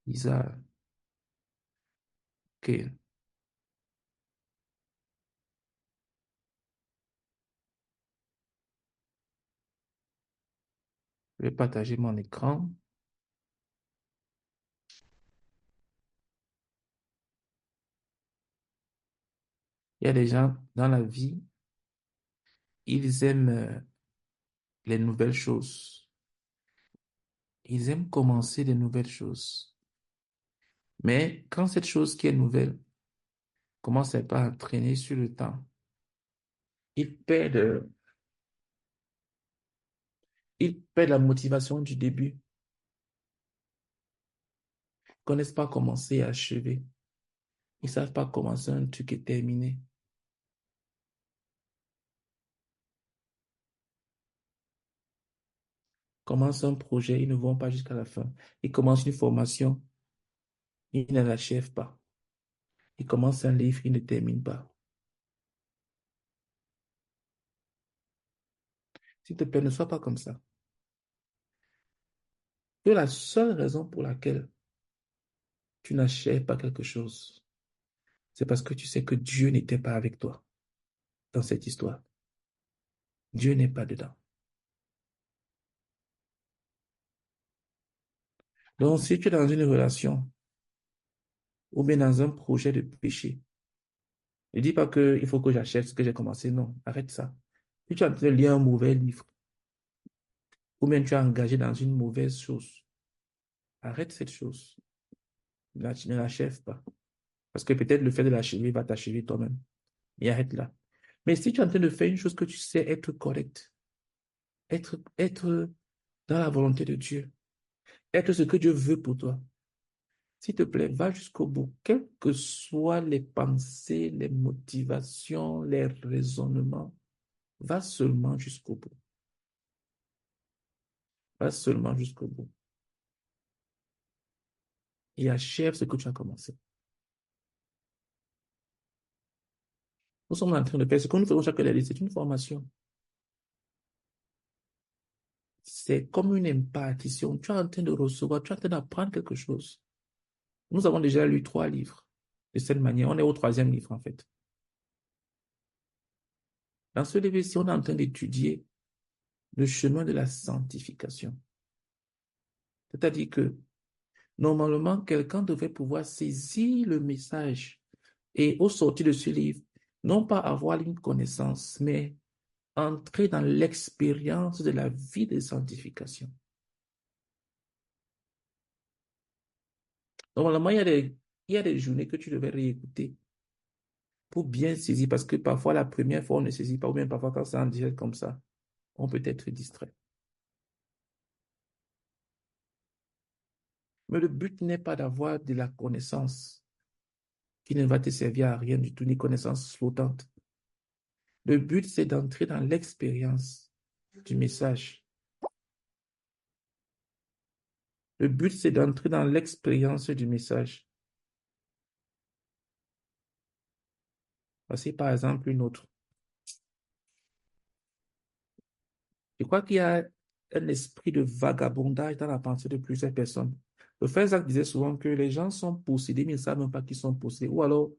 Isaac, ok. Je vais partager mon écran. Il y a des gens dans la vie, ils aiment les nouvelles choses. Ils aiment commencer des nouvelles choses. Mais quand cette chose qui est nouvelle commence à pas à traîner sur le temps, ils perdent, ils perdent la motivation du début. Ils connaissent pas commencer et achever. Ils savent pas commencer un truc et terminer. Commencent un projet, ils ne vont pas jusqu'à la fin. Ils commencent une formation, ils ne l'achèvent pas. Ils commencent un livre, ils ne terminent pas. S'il te plaît, ne sois pas comme ça. Que la seule raison pour laquelle tu n'achèves pas quelque chose, c'est parce que tu sais que Dieu n'était pas avec toi dans cette histoire. Dieu n'est pas dedans. Donc, si tu es dans une relation ou bien dans un projet de péché, ne dis pas que il faut que j'achève ce que j'ai commencé. Non, arrête ça. Si tu es en train de lire un mauvais livre ou bien tu es engagé dans une mauvaise chose, arrête cette chose. Ne l'achève pas. Parce que peut-être le fait de l'achever va t'achever toi-même. Et arrête là. Mais si tu es en train de faire une chose que tu sais être correcte, être dans la volonté de Dieu, être ce que Dieu veut pour toi, s'il te plaît, va jusqu'au bout. Quelles que soient les pensées, les motivations, les raisonnements, va seulement jusqu'au bout. Va seulement jusqu'au bout. Et achève ce que tu as commencé. Nous sommes en train de faire ce que nous faisons chaque année, c'est une formation. C'est comme une impartition. Tu es en train de recevoir, tu es en train d'apprendre quelque chose. Nous avons déjà lu 3 livres de cette manière. On est au 3e livre, en fait. Dans ce livre-ci, on est en train d'étudier le chemin de la sanctification. C'est-à-dire que, normalement, quelqu'un devrait pouvoir saisir le message et, au sortir de ce livre, non pas avoir une connaissance, mais entrer dans l'expérience de la vie de sanctification. Normalement, il y a des journées que tu devais réécouter pour bien saisir, parce que parfois, la première fois, on ne saisit pas, ou bien parfois, quand c'est en direct comme ça, on peut être distrait. Mais le but n'est pas d'avoir de la connaissance qui ne va te servir à rien du tout, ni connaissance flottante. Le but, c'est d'entrer dans l'expérience du message. Le but, c'est d'entrer dans l'expérience du message. Voici par exemple une autre. Je crois qu'il y a un esprit de vagabondage dans la pensée de plusieurs personnes. Le frère Jacques disait souvent que les gens sont possédés, mais ils ne savent même pas qu'ils sont possédés. Ou alors,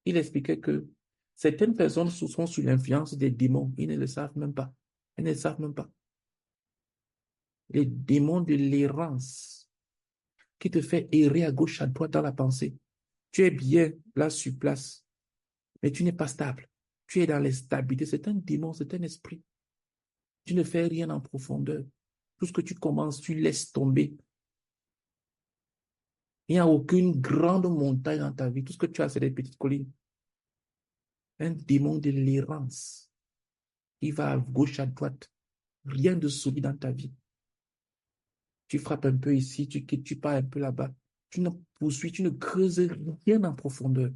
il expliquait que certaines personnes sont sous l'influence des démons. Ils ne le savent même pas. Ils ne le savent même pas. Les démons de l'errance qui te fait errer à gauche, à droite dans la pensée. Tu es bien là sur place, mais tu n'es pas stable. Tu es dans l'instabilité. C'est un démon, c'est un esprit. Tu ne fais rien en profondeur. Tout ce que tu commences, tu laisses tomber. Il n'y a aucune grande montagne dans ta vie. Tout ce que tu as, c'est des petites collines. Un démon de l'errance. Il va à gauche, à droite. Rien de solide dans ta vie. Tu frappes un peu ici, tu quittes, tu pars un peu là-bas. Tu ne poursuis, tu ne creuses rien en profondeur.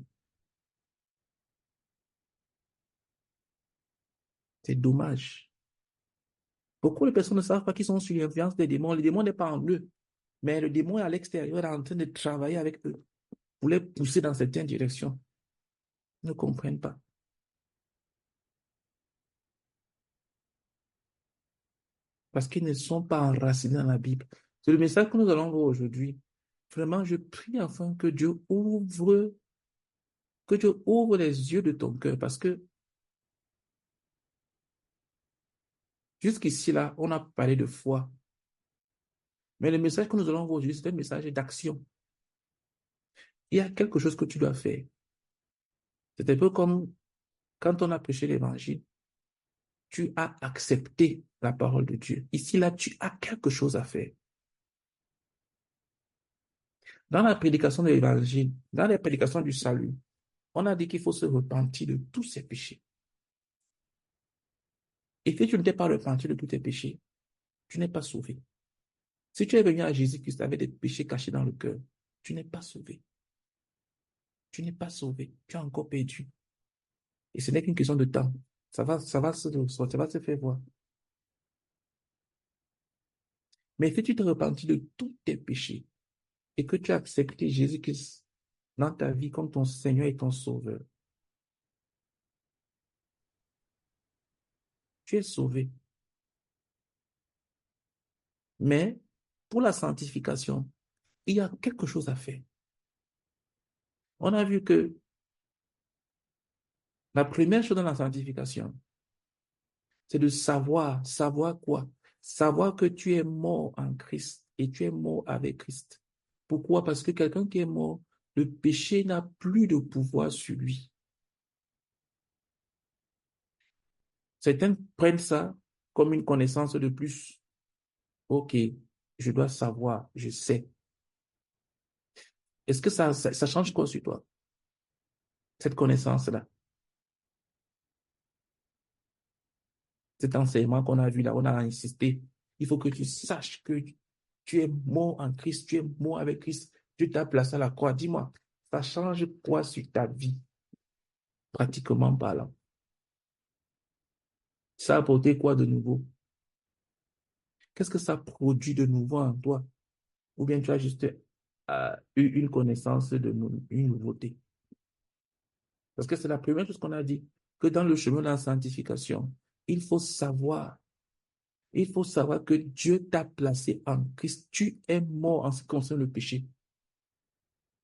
C'est dommage. Beaucoup de personnes ne savent pas qu'ils sont sous l'influence des démons. Le démon n'est pas en eux, mais le démon est à l'extérieur, en train de travailler avec eux pour les pousser dans certaines directions. Ils ne comprennent pas parce qu'ils ne sont pas enracinés dans la Bible. C'est le message que nous allons voir aujourd'hui. Vraiment, je prie afin que Dieu ouvre les yeux de ton cœur parce que jusqu'ici là, on a parlé de foi. Mais le message que nous allons voir aujourd'hui, c'est un message d'action. Il y a quelque chose que tu dois faire. C'est un peu comme quand on a prêché l'évangile, tu as accepté la parole de Dieu. Ici, là, tu as quelque chose à faire. Dans la prédication de l'évangile, dans la prédication du salut, on a dit qu'il faut se repentir de tous ses péchés. Et si tu ne t'es pas repenti de tous tes péchés, tu n'es pas sauvé. Si tu es venu à Jésus-Christ avec des péchés cachés dans le cœur, tu n'es pas sauvé. Tu n'es pas sauvé. Tu es encore perdu. Et ce n'est qu'une question de temps. Ça va se faire voir. Mais si tu te repentis de tous tes péchés et que tu as accepté Jésus-Christ dans ta vie comme ton Seigneur et ton Sauveur, tu es sauvé. Mais pour la sanctification, il y a quelque chose à faire. On a vu que la première chose dans la sanctification, c'est de savoir quoi? Savoir que tu es mort en Christ et tu es mort avec Christ. Pourquoi? Parce que quelqu'un qui est mort, le péché n'a plus de pouvoir sur lui. Certains prennent ça comme une connaissance de plus. Ok, je dois savoir, je sais. Est-ce que ça change quoi sur toi, cette connaissance-là? Cet enseignement qu'on a vu là, on a insisté. Il faut que tu saches que tu es mort en Christ, tu es mort avec Christ. Dieu t'a placé à la croix. Dis-moi, ça change quoi sur ta vie, pratiquement parlant? Ça a apporté quoi de nouveau? Qu'est-ce que ça produit de nouveau en toi? Ou bien tu as juste eu une connaissance une nouveauté? Parce que c'est la première chose qu'on a dit, que dans le chemin de la sanctification, il faut savoir il faut savoir que Dieu t'a placé en Christ. Tu es mort en ce qui concerne le péché.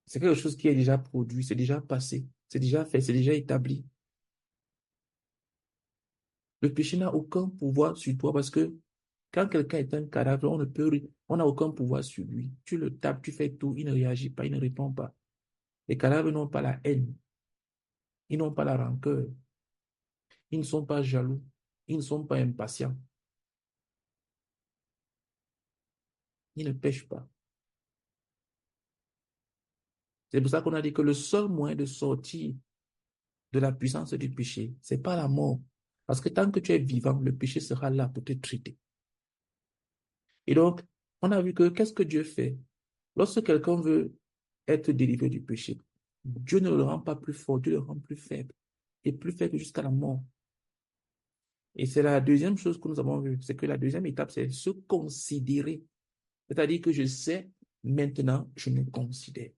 C'est quelque chose qui est déjà produit, c'est déjà passé, c'est déjà fait, c'est déjà établi. Le péché n'a aucun pouvoir sur toi parce que quand quelqu'un est un cadavre, on n'a aucun pouvoir sur lui. Tu le tapes, tu fais tout, il ne réagit pas, il ne répond pas. Les cadavres n'ont pas la haine, ils n'ont pas la rancœur, ils ne sont pas jaloux, ils ne sont pas impatients, ils ne pêchent pas. C'est pour ça qu'on a dit que le seul moyen de sortir de la puissance du péché, c'est pas la mort. Parce que tant que tu es vivant, le péché sera là pour te traiter. Et donc, on a vu que qu'est-ce que Dieu fait? Lorsque quelqu'un veut être délivré du péché, Dieu ne le rend pas plus fort, Dieu le rend plus faible. Et plus faible jusqu'à la mort. Et c'est la deuxième chose que nous avons vue, c'est que la deuxième étape, c'est se considérer. C'est-à-dire que je sais, maintenant, je me considère.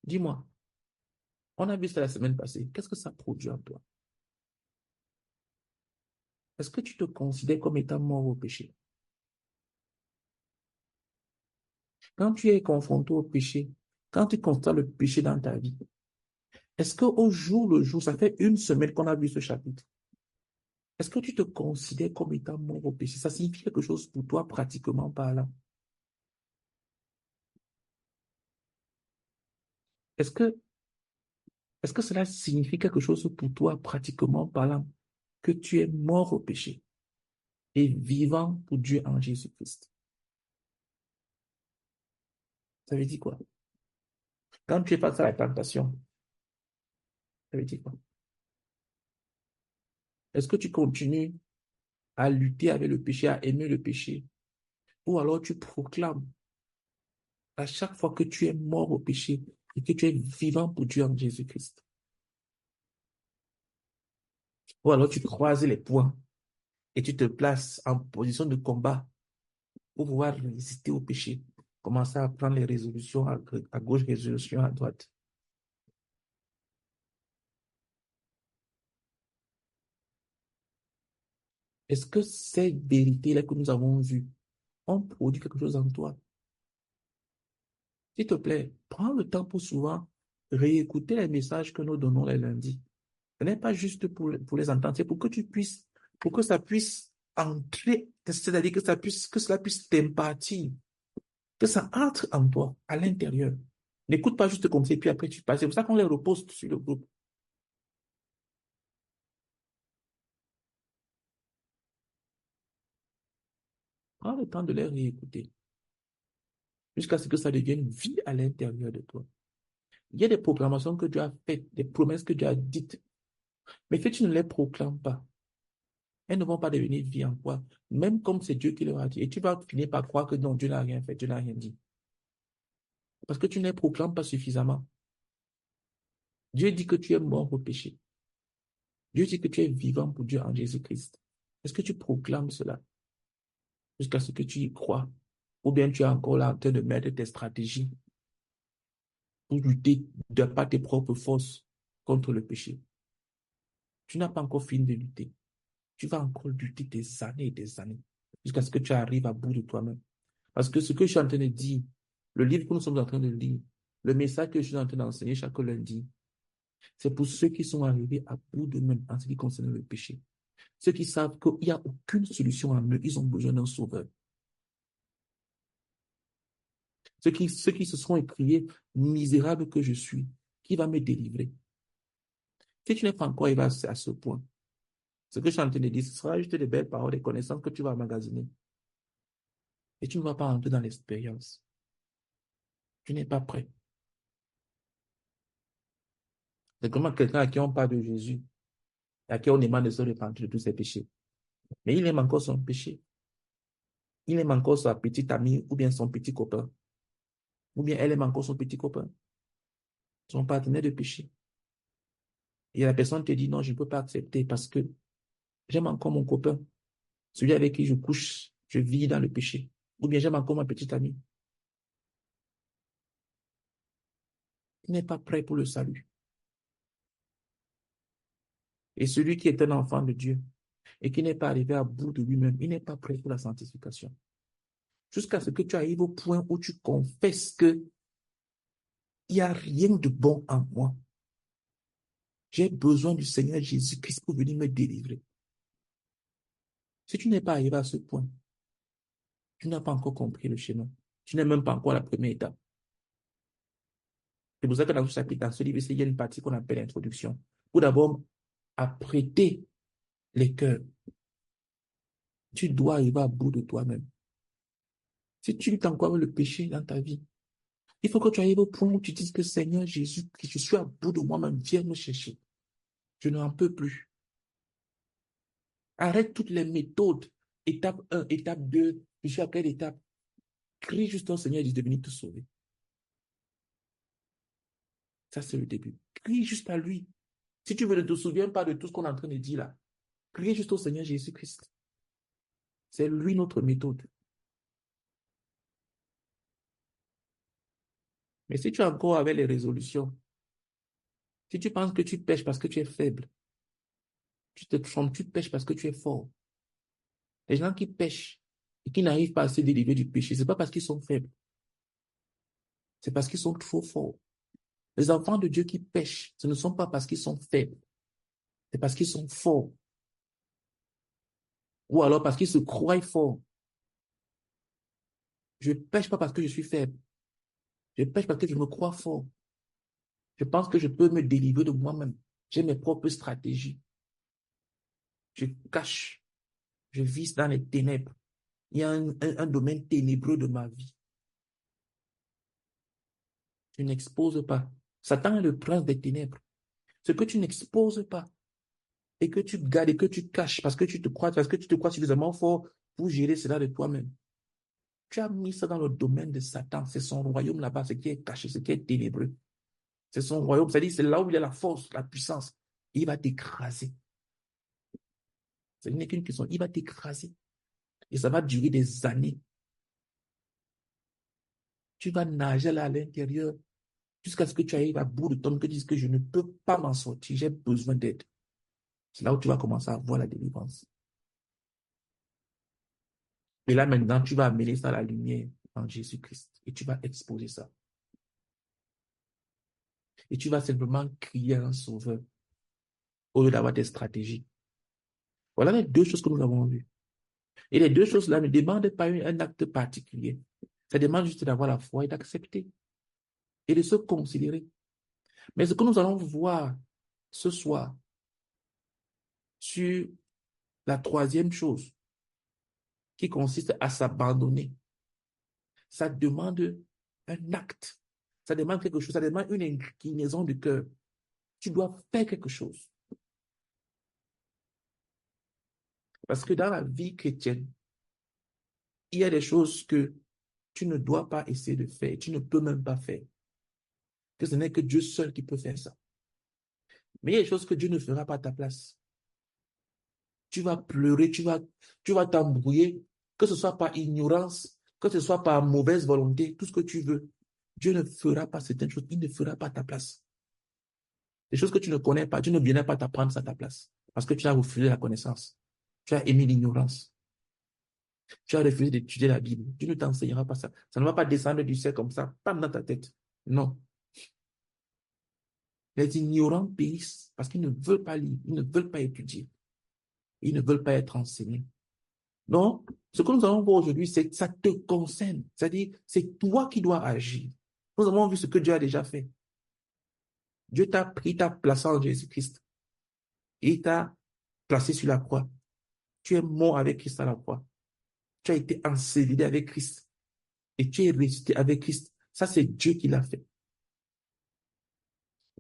Dis-moi, on a vu ça la semaine passée. Qu'est-ce que ça produit en toi? Est-ce que tu te considères comme étant mort au péché? Quand tu es confronté au péché, quand tu constates le péché dans ta vie, est-ce qu'au jour le jour, ça fait une semaine qu'on a vu ce chapitre, est-ce que tu te considères comme étant mort au péché? Ça signifie quelque chose pour toi pratiquement parlant. Est-ce que, est-ce que cela signifie quelque chose pour toi pratiquement parlant que tu es mort au péché et vivant pour Dieu en Jésus-Christ? Ça veut dire quoi? Quand tu es face à la tentation, ça veut dire quoi? Est-ce que tu continues à lutter avec le péché, à aimer le péché, ou alors tu proclames à chaque fois que tu es mort au péché et que tu es vivant pour Dieu en Jésus-Christ? Ou alors tu croises les poings et tu te places en position de combat pour pouvoir résister au péché. Commencer à prendre les résolutions à gauche, résolutions à droite. Est-ce que ces vérités-là que nous avons vues ont produit quelque chose en toi? S'il te plaît, prends le temps pour souvent réécouter les messages que nous donnons les lundis. Ce n'est pas juste pour les entendre, c'est pour que tu puisses, pour que ça puisse entrer, c'est-à-dire que cela puisse t'impartir, que ça entre en toi, à l'intérieur. N'écoute pas juste comme ça, et puis après tu passes. C'est pour ça qu'on les reposte sur le groupe. Prends le temps de les réécouter, jusqu'à ce que ça devienne vie à l'intérieur de toi. Il y a des proclamations que Dieu a faites, des promesses que Dieu a dites, mais si tu ne les proclames pas, elles ne vont pas devenir vie en toi, même comme c'est Dieu qui leur a dit. Et tu vas finir par croire que non, Dieu n'a rien fait, Dieu n'a rien dit. Parce que tu ne les proclames pas suffisamment. Dieu dit que tu es mort au péché. Dieu dit que tu es vivant pour Dieu en Jésus-Christ. Est-ce que tu proclames cela jusqu'à ce que tu y crois? Ou bien tu es encore là en train de mettre tes stratégies pour lutter de par tes propres forces contre le péché? Tu n'as pas encore fini de lutter. Tu vas encore lutter des années et des années jusqu'à ce que tu arrives à bout de toi-même. Parce que ce que je suis en train de dire, le livre que nous sommes en train de lire, le message que je suis en train d'enseigner chaque lundi, c'est pour ceux qui sont arrivés à bout d'eux-mêmes en ce qui concerne le péché. Ceux qui savent qu'il n'y a aucune solution en eux, ils ont besoin d'un sauveur. Ceux qui se sont écriés, misérable que je suis, qui va me délivrer? Si tu n'es pas encore arrivé à ce point, ce que je suis en train de dire, ce sera juste des belles paroles, des connaissances que tu vas emmagasiner. Et tu ne vas pas entrer dans l'expérience. Tu n'es pas prêt. C'est comme quelqu'un à qui on parle de Jésus, à qui on demande de se repentir de tous ses péchés. Mais il aime encore son péché. Il aime encore sa petite amie ou bien son petit copain. Ou bien elle aime encore son petit copain, son partenaire de péché. Et la personne te dit non, je ne peux pas accepter parce que j'aime encore mon copain, celui avec qui je couche, je vis dans le péché. Ou bien j'aime encore ma petite amie. Il n'est pas prêt pour le salut. Et celui qui est un enfant de Dieu et qui n'est pas arrivé à bout de lui-même, il n'est pas prêt pour la sanctification. Jusqu'à ce que tu arrives au point où tu confesses que il n'y a rien de bon en moi. J'ai besoin du Seigneur Jésus-Christ pour venir me délivrer. Si tu n'es pas arrivé à ce point, tu n'as pas encore compris le chemin. Tu n'es même pas encore à la première étape. C'est pour ça que dans ce chapitre, dans ce livre, il y a une partie qu'on appelle l'introduction. Pour d'abord apprêter les cœurs. Tu dois arriver à bout de toi-même. Si tu luttes encore avec le péché dans ta vie, il faut que tu arrives au point où tu dises que Seigneur Jésus, que je suis à bout de moi-même, viens me chercher. Je n'en peux plus. Arrête toutes les méthodes. Étape 1, étape 2, je suis à quelle étape? Crie juste au Seigneur Jésus de venir te sauver. Ça, c'est le début. Crie juste à lui. Si tu veux, ne te souviens pas de tout ce qu'on est en train de dire là. Crie juste au Seigneur Jésus-Christ. C'est lui notre méthode. Mais si tu es encore avec les résolutions, si tu penses que tu pêches parce que tu es faible, tu te trompes, tu pêches parce que tu es fort. Les gens qui pêchent et qui n'arrivent pas à se délivrer du péché, c'est pas parce qu'ils sont faibles, c'est parce qu'ils sont trop forts. Les enfants de Dieu qui pêchent, ce ne sont pas parce qu'ils sont faibles, c'est parce qu'ils sont forts. Ou alors parce qu'ils se croient forts. Je pêche pas parce que je suis faible. Je pêche parce que je me crois fort. Je pense que je peux me délivrer de moi-même. J'ai mes propres stratégies. Je cache, je vise dans les ténèbres. Il y a un domaine ténébreux de ma vie. Tu n'exposes pas. Satan est le prince des ténèbres. Ce que tu n'exposes pas et que tu gardes et que tu caches parce que tu te crois suffisamment fort pour gérer cela de toi-même. Tu as mis ça dans le domaine de Satan. C'est son royaume là-bas, ce qui est caché, ce qui est ténébreux. C'est son royaume. C'est-à-dire, c'est là où il y a la force, la puissance. Il va t'écraser. Ce n'est qu'une question. Il va t'écraser. Et ça va durer des années. Tu vas nager là à l'intérieur jusqu'à ce que tu arrives à bout de ton que tu dises que je ne peux pas m'en sortir. J'ai besoin d'aide. C'est là où tu vas commencer à voir la délivrance. Et là, maintenant, tu vas amener ça à la lumière en Jésus-Christ et tu vas exposer ça. Et tu vas simplement crier à un sauveur au lieu d'avoir des stratégies. Voilà les deux choses que nous avons vues. Et les deux choses-là ne demandent pas un acte particulier. Ça demande juste d'avoir la foi et d'accepter et de se considérer. Mais ce que nous allons voir ce soir sur la troisième chose qui consiste à s'abandonner, ça demande un acte. Ça demande quelque chose. Ça demande une inclinaison du cœur. Tu dois faire quelque chose. Parce que dans la vie chrétienne, il y a des choses que tu ne dois pas essayer de faire. Tu ne peux même pas faire. Que ce n'est que Dieu seul qui peut faire ça. Mais il y a des choses que Dieu ne fera pas à ta place. Tu vas pleurer, tu vas t'embrouiller, que ce soit par ignorance, que ce soit par mauvaise volonté, tout ce que tu veux. Dieu ne fera pas certaines choses, il ne fera pas à ta place. Des choses que tu ne connais pas, Dieu ne viendra pas t'apprendre ça à ta place. Parce que tu as refusé la connaissance. Tu as aimé l'ignorance. Tu as refusé d'étudier la Bible. Dieu ne t'enseignera pas ça. Ça ne va pas descendre du ciel comme ça, pas dans ta tête. Non. Les ignorants périssent parce qu'ils ne veulent pas lire, ils ne veulent pas étudier, ils ne veulent pas être enseignés. Donc, ce que nous allons voir aujourd'hui, c'est que ça te concerne. C'est-à-dire, c'est toi qui dois agir. Nous avons vu ce que Dieu a déjà fait. Dieu t'a pris, t'a placé en Jésus-Christ. Et il t'a placé sur la croix. Tu es mort avec Christ à la croix. Tu as été enseveli avec Christ. Et tu es ressuscité avec Christ. Ça, c'est Dieu qui l'a fait.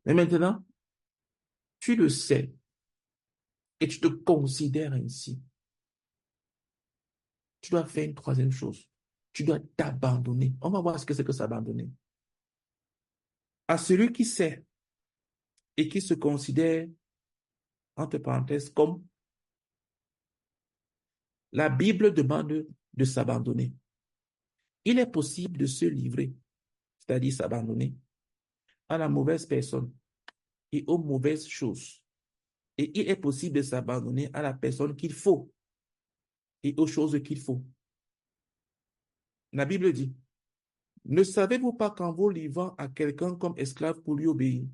Mais maintenant, tu le sais. Et tu te considères ainsi. Tu dois faire une troisième chose. Tu dois t'abandonner. On va voir ce que c'est que s'abandonner. À celui qui sait et qui se considère, entre parenthèses, comme la Bible demande de s'abandonner. Il est possible de se livrer, c'est-à-dire s'abandonner, à la mauvaise personne et aux mauvaises choses. Et il est possible de s'abandonner à la personne qu'il faut et aux choses qu'il faut. La Bible dit, ne savez-vous pas qu'en vous livrant à quelqu'un comme esclave pour lui obéir,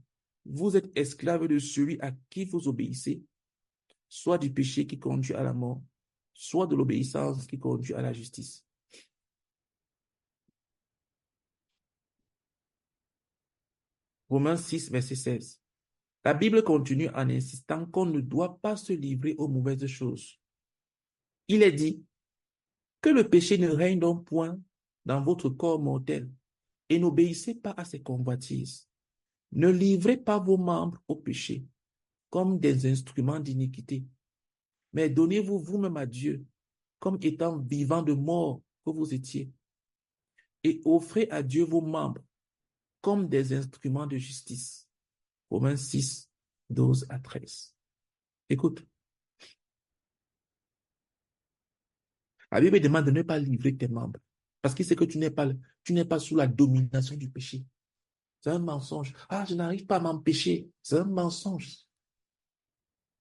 vous êtes esclave de celui à qui vous obéissez, soit du péché qui conduit à la mort, soit de l'obéissance qui conduit à la justice. Romains 6, verset 16. La Bible continue en insistant qu'on ne doit pas se livrer aux mauvaises choses. Il est dit que le péché ne règne donc point dans votre corps mortel et n'obéissez pas à ses convoitises. Ne livrez pas vos membres au péché comme des instruments d'iniquité, mais donnez-vous vous-même à Dieu comme étant vivant de mort que vous étiez et offrez à Dieu vos membres comme des instruments de justice. Romains 6, 12 à 13. Écoute, la Bible demande de ne pas livrer tes membres parce qu'il sait que tu n'es pas sous la domination du péché. C'est un mensonge. Ah, je n'arrive pas à m'empêcher. C'est un mensonge.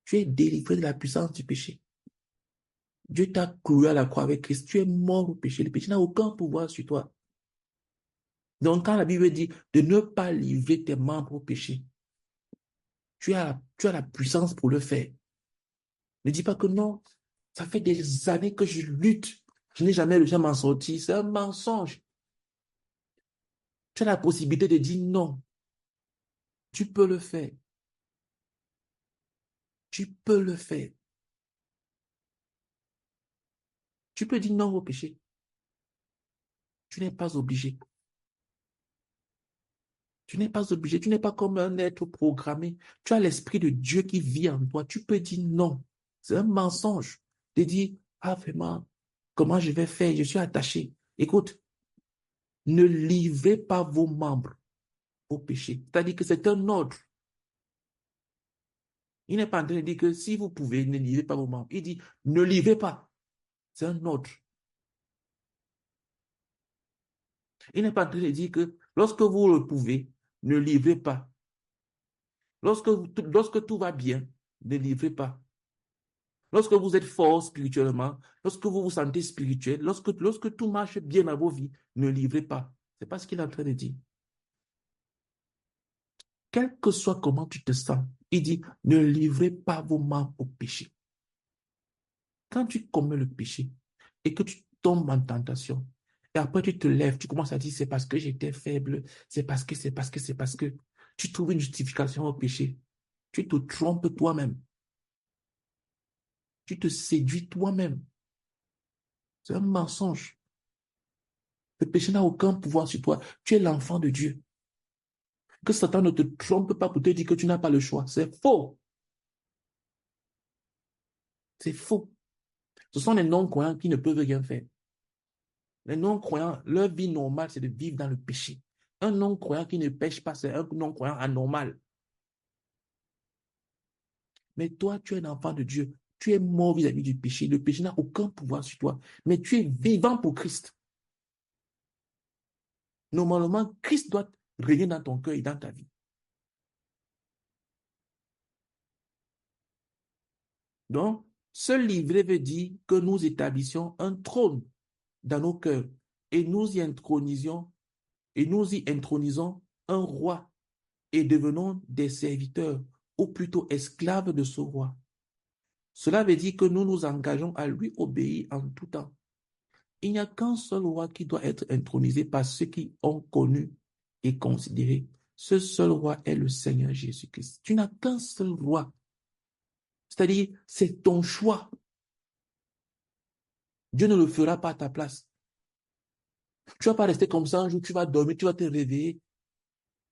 Tu es délivré de la puissance du péché. Dieu t'a cloué à la croix avec Christ. Tu es mort au péché. Le péché n'a aucun pouvoir sur toi. Donc, quand la Bible dit de ne pas livrer tes membres au péché, tu as la puissance pour le faire. Ne dis pas que non, ça fait des années que je lutte. Je n'ai jamais réussi à m'en sortir. C'est un mensonge. Tu as la possibilité de dire non. Tu peux le faire. Tu peux le faire. Tu peux dire non au péché. Tu n'es pas obligé. Tu n'es pas obligé. Tu n'es pas comme un être programmé. Tu as l'Esprit de Dieu qui vit en toi. Tu peux dire non. C'est un mensonge de dire, ah vraiment, comment je vais faire? Je suis attaché. Écoute, ne livrez pas vos membres au péché. C'est-à-dire que c'est un ordre. Il n'est pas en train de dire que si vous pouvez, ne livrez pas vos membres. Il dit, ne livrez pas. C'est un ordre. Il n'est pas en train de dire que lorsque vous le pouvez, ne livrez pas. Lorsque tout va bien, ne livrez pas. Lorsque vous êtes fort spirituellement, lorsque vous vous sentez spirituel, lorsque tout marche bien dans vos vies, ne livrez pas. C'est pas ce qu'il est en train de dire. quel que soit comment tu te sens, il dit, ne livrez pas vos mains au péché. Quand tu commets le péché et que tu tombes en tentation, et après tu te lèves, tu commences à dire, c'est parce que j'étais faible, c'est parce que, tu trouves une justification au péché. Tu te trompes toi-même. Tu te séduis toi-même. C'est un mensonge. Le péché n'a aucun pouvoir sur toi. Tu es l'enfant de Dieu. Que Satan ne te trompe pas pour te dire que tu n'as pas le choix. C'est faux. C'est faux. Ce sont les non-croyants qui ne peuvent rien faire. Les non-croyants, leur vie normale, c'est de vivre dans le péché. Un non-croyant qui ne pêche pas, c'est un non-croyant anormal. Mais toi, tu es un enfant de Dieu. Tu es mort vis-à-vis du péché. Le péché n'a aucun pouvoir sur toi. Mais tu es vivant pour Christ. Normalement, Christ doit régner dans ton cœur et dans ta vie. Donc, ce livret veut dire que nous établissions un trône dans nos cœurs et nous y intronisons un roi et devenons des serviteurs ou plutôt esclaves de ce roi. Cela veut dire que nous nous engageons à lui obéir en tout temps. Il n'y a qu'un seul roi qui doit être intronisé par ceux qui ont connu et considéré. Ce seul roi est le Seigneur Jésus-Christ. Tu n'as qu'un seul roi. C'est-à-dire, c'est ton choix. Dieu ne le fera pas à ta place. Tu vas pas rester comme ça un jour, tu vas dormir, tu vas te réveiller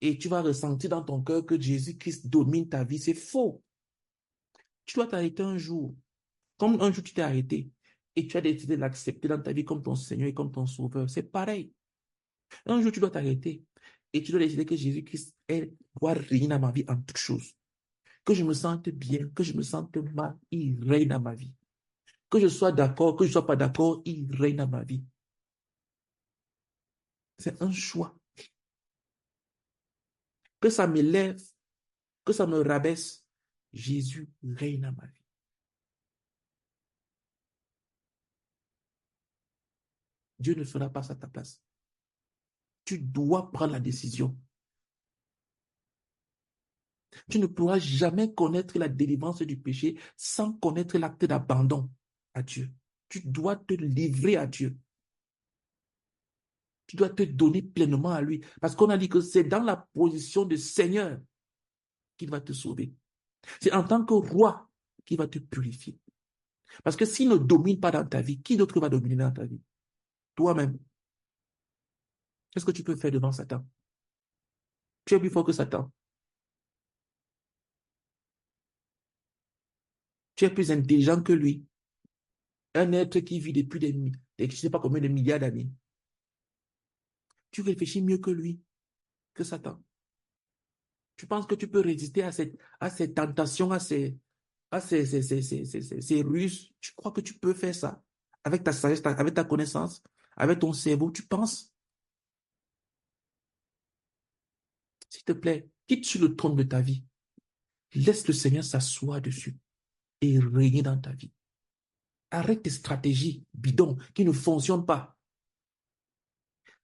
et tu vas ressentir dans ton cœur que Jésus-Christ domine ta vie. C'est faux. Tu dois t'arrêter un jour. Comme un jour tu t'es arrêté et tu as décidé de l'accepter dans ta vie comme ton Seigneur et comme ton Sauveur. C'est pareil. Un jour tu dois t'arrêter et tu dois décider que Jésus-Christ doit régner dans ma vie en toutes choses. Que je me sente bien, que je me sente mal, il règne dans ma vie. Que je sois d'accord, que je ne sois pas d'accord, il règne dans ma vie. C'est un choix. Que ça me lève, que ça me rabaisse, Jésus règne dans ma vie. Dieu ne fera pas ça à ta place. Tu dois prendre la décision. Tu ne pourras jamais connaître la délivrance du péché sans connaître l'acte d'abandon à Dieu. Tu dois te livrer à Dieu. Tu dois te donner pleinement à lui. Parce qu'on a dit que c'est dans la position de Seigneur qu'il va te sauver. C'est en tant que roi qu'il va te purifier. Parce que s'il ne domine pas dans ta vie, qui d'autre va dominer dans ta vie? Toi-même. Qu'est-ce que tu peux faire devant Satan? Tu es plus fort que Satan. Tu es plus intelligent que lui. Un être qui vit depuis je ne sais pas combien de milliards d'années. Tu réfléchis mieux que lui, que Satan. Tu penses que tu peux résister à ces tentations, ces ruses. Tu crois que tu peux faire ça avec ta sagesse, avec ta connaissance, avec ton cerveau. Tu penses, s'il te plaît, quitte sur le trône de ta vie. Laisse le Seigneur s'asseoir dessus et régner dans ta vie. Arrête tes stratégies bidons qui ne fonctionnent pas.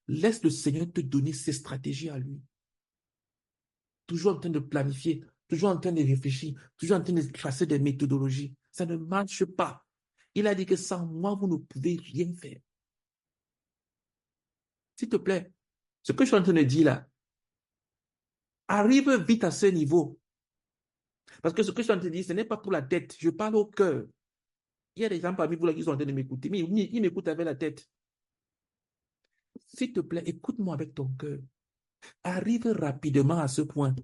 Laisse le Seigneur te donner ses stratégies à lui. Toujours en train de planifier, toujours en train de réfléchir, toujours en train de tracer des méthodologies. Ça ne marche pas. Il a dit que sans moi, vous ne pouvez rien faire. S'il te plaît, ce que je suis en train de dire là, arrive vite à ce niveau. Parce que ce que je suis en train de dire, ce n'est pas pour la tête. Je parle au cœur. Il y a des gens parmi vous là qui sont en train de m'écouter, mais ils m'écoutent avec la tête. S'il te plaît, écoute-moi avec ton cœur. Arrive rapidement à ce point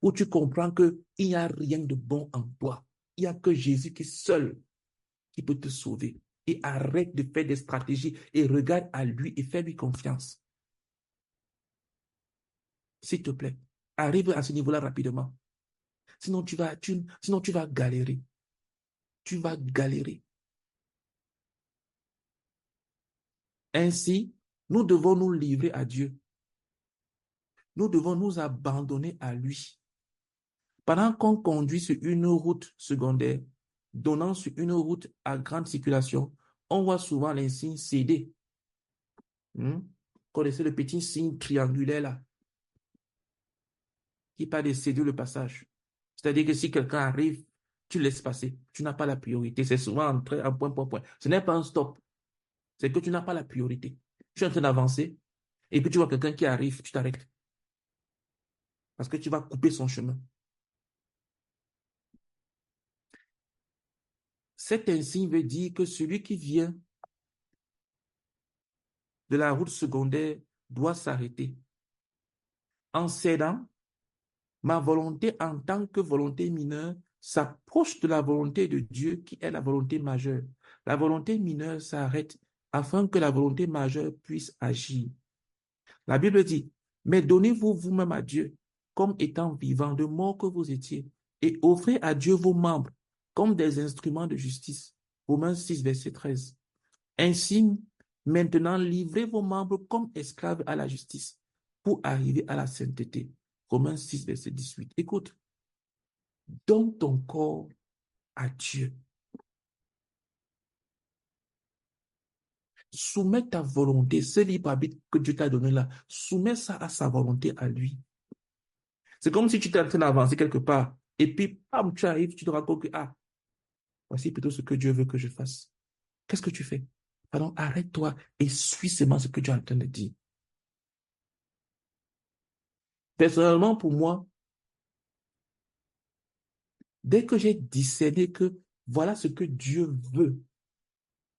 où tu comprends qu'il n'y a rien de bon en toi. Il n'y a que Jésus qui seul qui peut te sauver. Et arrête de faire des stratégies et regarde à lui et fais-lui confiance. S'il te plaît, arrive à ce niveau-là rapidement. Sinon tu vas galérer. Tu vas galérer. Ainsi, nous devons nous livrer à Dieu. Nous devons nous abandonner à lui. Pendant qu'on conduit sur une route secondaire, donnant sur une route à grande circulation, on voit souvent les signes CD. Connaissez le petit signe triangulaire là? qui parle de céder le passage. C'est-à-dire que si quelqu'un arrive, tu laisses passer. Tu n'as pas la priorité. C'est souvent un point, point, point. Ce n'est pas un stop. C'est que tu n'as pas la priorité. Tu es en train d'avancer et puis tu vois quelqu'un qui arrive, tu t'arrêtes. Parce que tu vas couper son chemin. Cet insigne veut dire que celui qui vient de la route secondaire doit s'arrêter. En cédant, ma volonté en tant que volonté mineure s'approche de la volonté de Dieu qui est la volonté majeure. La volonté mineure s'arrête afin que la volonté majeure puisse agir. La Bible dit, mais donnez-vous vous-même à Dieu comme étant vivant, de mort que vous étiez, et offrez à Dieu vos membres comme des instruments de justice. Romains 6, verset 13. Ainsi, maintenant, livrez vos membres comme esclaves à la justice pour arriver à la sainteté. Romains 6, verset 18. Écoute, donne ton corps à Dieu. Soumets ta volonté, ce libre arbitre que Dieu t'a donné là, soumets ça à sa volonté à lui. C'est comme si tu étais en train d'avancer quelque part et puis, bam, tu arrives, tu te rends compte que, ah, voici plutôt ce que Dieu veut que je fasse. Qu'est-ce que tu fais? Pardon, arrête-toi et suis seulement ce que Dieu est en train de dire. Personnellement, pour moi, dès que j'ai discerné que voilà ce que Dieu veut,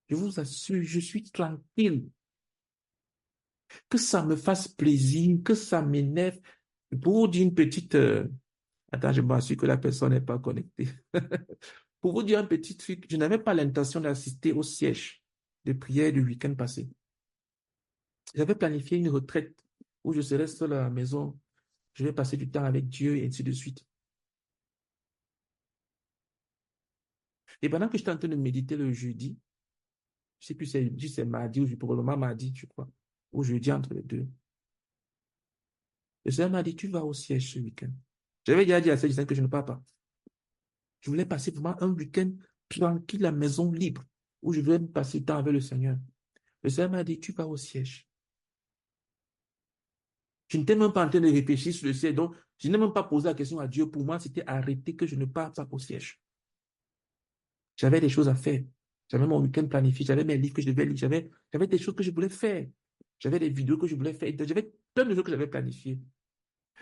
je vous assure, je suis tranquille. Que ça me fasse plaisir, que ça m'énerve. Pour vous dire une petite... Attends, je m'assure que la personne n'est pas connectée. Pour vous dire un petit truc, je n'avais pas l'intention d'assister au siège de prière du week-end passé. J'avais planifié une retraite où je serais seul à la maison. Je vais passer du temps avec Dieu et ainsi de suite. Et pendant que j'étais en train de méditer le jeudi, je ne sais plus si c'est mardi ou probablement mardi, je crois, ou jeudi entre les deux. Le Seigneur m'a dit, tu vas au siège ce week-end. J'avais déjà dit à Seigneur que je ne pars pas. Je voulais passer vraiment un week-end tranquille, à la maison libre, où je voulais passer du temps avec le Seigneur. Le Seigneur m'a dit, tu vas au siège. Je n'étais même pas en train de réfléchir sur le siège, donc je n'ai même pas posé la question à Dieu. Pour moi, c'était arrêté que je ne parte pas au siège. J'avais des choses à faire. J'avais mon week-end planifié, j'avais mes livres que je devais lire, j'avais des choses que je voulais faire. J'avais des vidéos que je voulais faire. J'avais plein de choses que j'avais planifiées.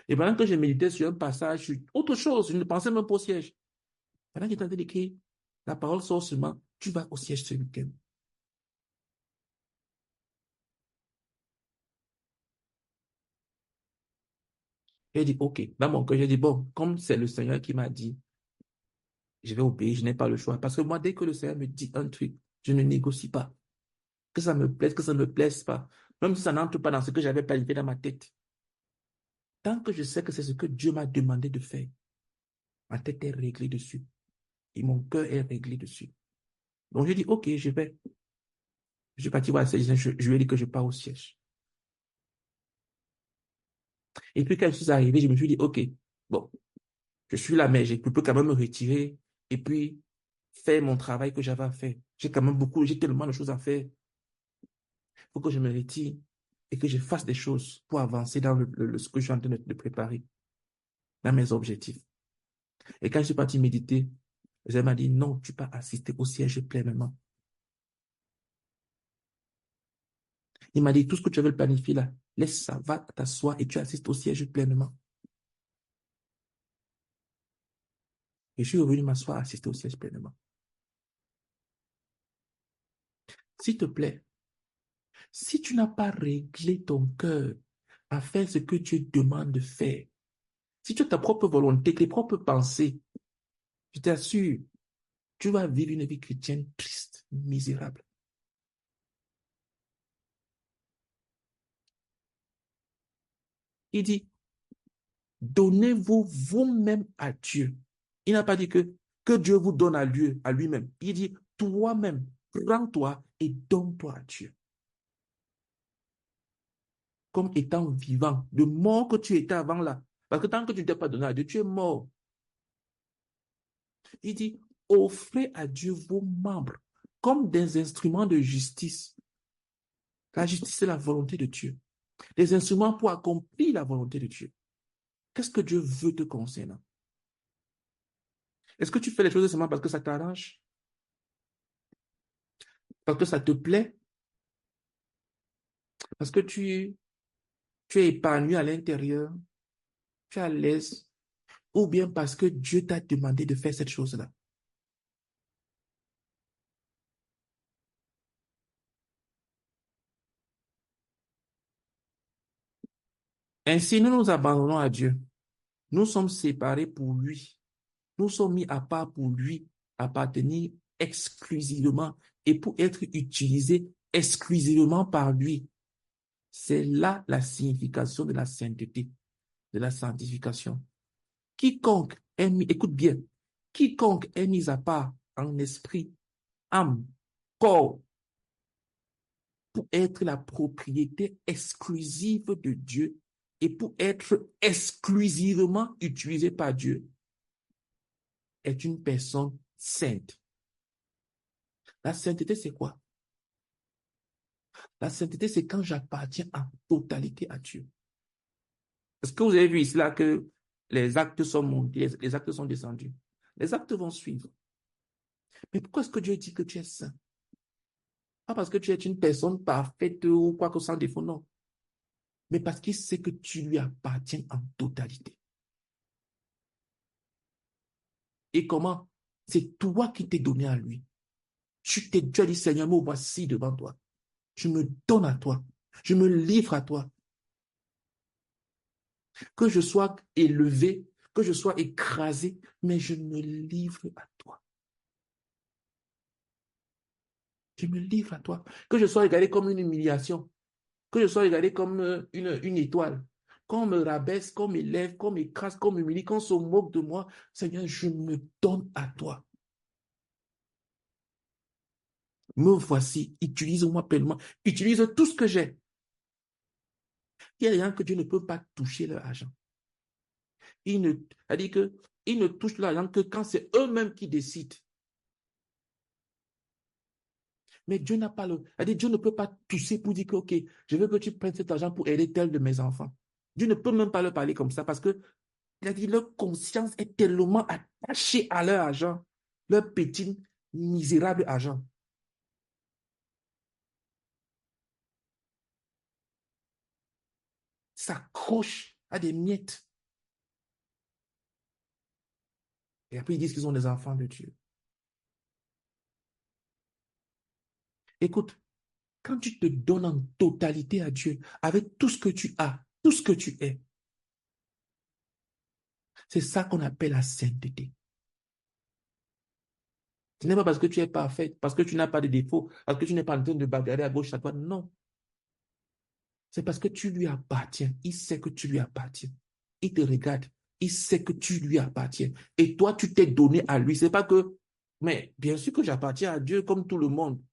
Et pendant que je méditais sur un passage, sur autre chose, je ne pensais même pas au siège. Pendant que j'étais en train d'écrire, la parole sort seulement, tu vas au siège ce week-end. J'ai dit, OK. Dans mon cœur, j'ai dit, bon, comme c'est le Seigneur qui m'a dit, je vais obéir, je n'ai pas le choix. Parce que moi, dès que le Seigneur me dit un truc, je ne négocie pas. Que ça me plaise, que ça ne me plaise pas. Même si ça n'entre pas dans ce que j'avais planifié dans ma tête. Tant que je sais que c'est ce que Dieu m'a demandé de faire, ma tête est réglée dessus. Et mon cœur est réglé dessus. Donc, je dis, OK, je vais. Je suis parti voir le Seigneur, je lui ai dit que je pars au siège. Et puis, quand je suis arrivé, je me suis dit, OK, bon, je suis là, mais je peux quand même me retirer et puis faire mon travail que j'avais à faire. J'ai tellement de choses à faire. Il faut que je me retire et que je fasse des choses pour avancer dans ce que je suis en train de préparer, dans mes objectifs. Et quand je suis parti méditer, elle m'a dit, non, tu peux assister au siège pleinement. Il m'a dit, tout ce que tu avais planifié là, laisse ça, va t'asseoir et tu assistes au siège pleinement. Et je suis revenu m'asseoir, assister au siège pleinement. S'il te plaît, si tu n'as pas réglé ton cœur à faire ce que Dieu demande de faire, si tu as ta propre volonté, tes propres pensées, je t'assure, tu vas vivre une vie chrétienne triste, misérable. Il dit, donnez-vous vous-même à Dieu. Il n'a pas dit que Dieu vous donne à lui-même. Il dit, toi-même, prends-toi et donne-toi à Dieu. Comme étant vivant, de mort que tu étais avant là. Parce que tant que tu ne t'es pas donné à Dieu, tu es mort. Il dit, offrez à Dieu vos membres comme des instruments de justice. La justice, c'est la volonté de Dieu. Des instruments pour accomplir la volonté de Dieu. Qu'est-ce que Dieu veut te concernant? Est-ce que tu fais les choses seulement parce que ça t'arrange? Parce que ça te plaît? Parce que tu es épanoui à l'intérieur? Tu es à l'aise? Ou bien parce que Dieu t'a demandé de faire cette chose-là? Ainsi, nous nous abandonnons à Dieu. Nous sommes séparés pour lui. Nous sommes mis à part pour lui, appartenir exclusivement et pour être utilisés exclusivement par lui. C'est là la signification de la sainteté, de la sanctification. Quiconque est mis, écoute bien, quiconque est mis à part en esprit, âme, corps, pour être la propriété exclusive de Dieu et pour être exclusivement utilisé par Dieu, est une personne sainte. La sainteté, c'est quoi? La sainteté, c'est quand j'appartiens en totalité à Dieu. Est-ce que vous avez vu ici là que les actes sont montés, les actes sont descendus? Les actes vont suivre. Mais pourquoi est-ce que Dieu dit que tu es saint? Pas parce que tu es une personne parfaite ou quoi que sans défaut, non. Mais parce qu'il sait que tu lui appartiens en totalité. Et comment? C'est toi qui t'es donné à lui. Tu as dit, Seigneur, me voici devant toi. Je me donne à toi. Je me livre à toi. Que je sois élevé, que je sois écrasé, mais je me livre à toi. Je me livre à toi. Que je sois regardé comme une humiliation, que je sois regardé comme une étoile, qu'on me rabaisse, qu'on m'élève, qu'on m'écrase, qu'on m'humilie, qu'on se moque de moi. Seigneur, je me donne à toi. Me voici, utilise-moi pleinement, utilise tout ce que j'ai. Il y a des gens que Dieu ne peut pas toucher leur argent. C'est-à-dire qu'ils ne touchent leur argent que quand c'est eux-mêmes qui décident. Mais Dieu n'a pas c'est-à-dire Dieu ne peut pas tousser pour dire que, OK, je veux que tu prennes cet argent pour aider tel de mes enfants. Dieu ne peut même pas leur parler comme ça parce que, il a dit, leur conscience est tellement attachée à leur argent, leur petit, misérable argent. S'accroche à des miettes. Et après, ils disent qu'ils sont des enfants de Dieu. Écoute, quand tu te donnes en totalité à Dieu, avec tout ce que tu as, tout ce que tu es, c'est ça qu'on appelle la sainteté. Ce n'est pas parce que tu es parfait, parce que tu n'as pas de défauts, parce que tu n'es pas en train de bagarrer à gauche, à droite. Non. C'est parce que tu lui appartiens. Il sait que tu lui appartiens. Il te regarde. Il sait que tu lui appartiens. Et toi, tu t'es donné à lui. C'est pas que, mais bien sûr que j'appartiens à Dieu comme tout le monde.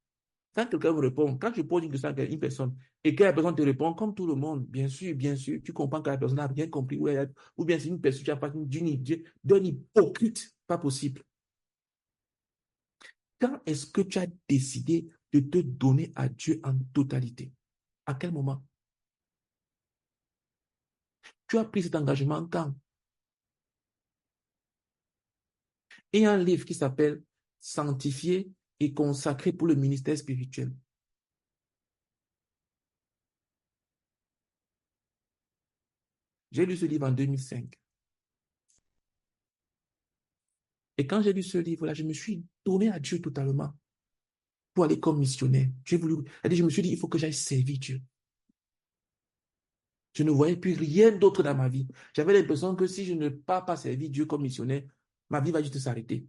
Quand quelqu'un me répond, quand je pose une question à une personne et que la personne te répond comme tout le monde, bien sûr, tu comprends que la personne n'a bien compris ou bien c'est une personne qui a parlé d'un hypocrite, pas possible. Quand est-ce que tu as décidé de te donner à Dieu en totalité? À quel moment? Tu as pris cet engagement quand? Il y a un livre qui s'appelle Sanctifié et consacré pour le ministère spirituel. J'ai lu ce livre en 2005. Et quand j'ai lu ce livre-là, je me suis donné à Dieu totalement pour aller comme missionnaire. Je me suis dit, il faut que j'aille servir Dieu. Je ne voyais plus rien d'autre dans ma vie. J'avais l'impression que si je ne pars pas servir Dieu comme missionnaire, ma vie va juste s'arrêter.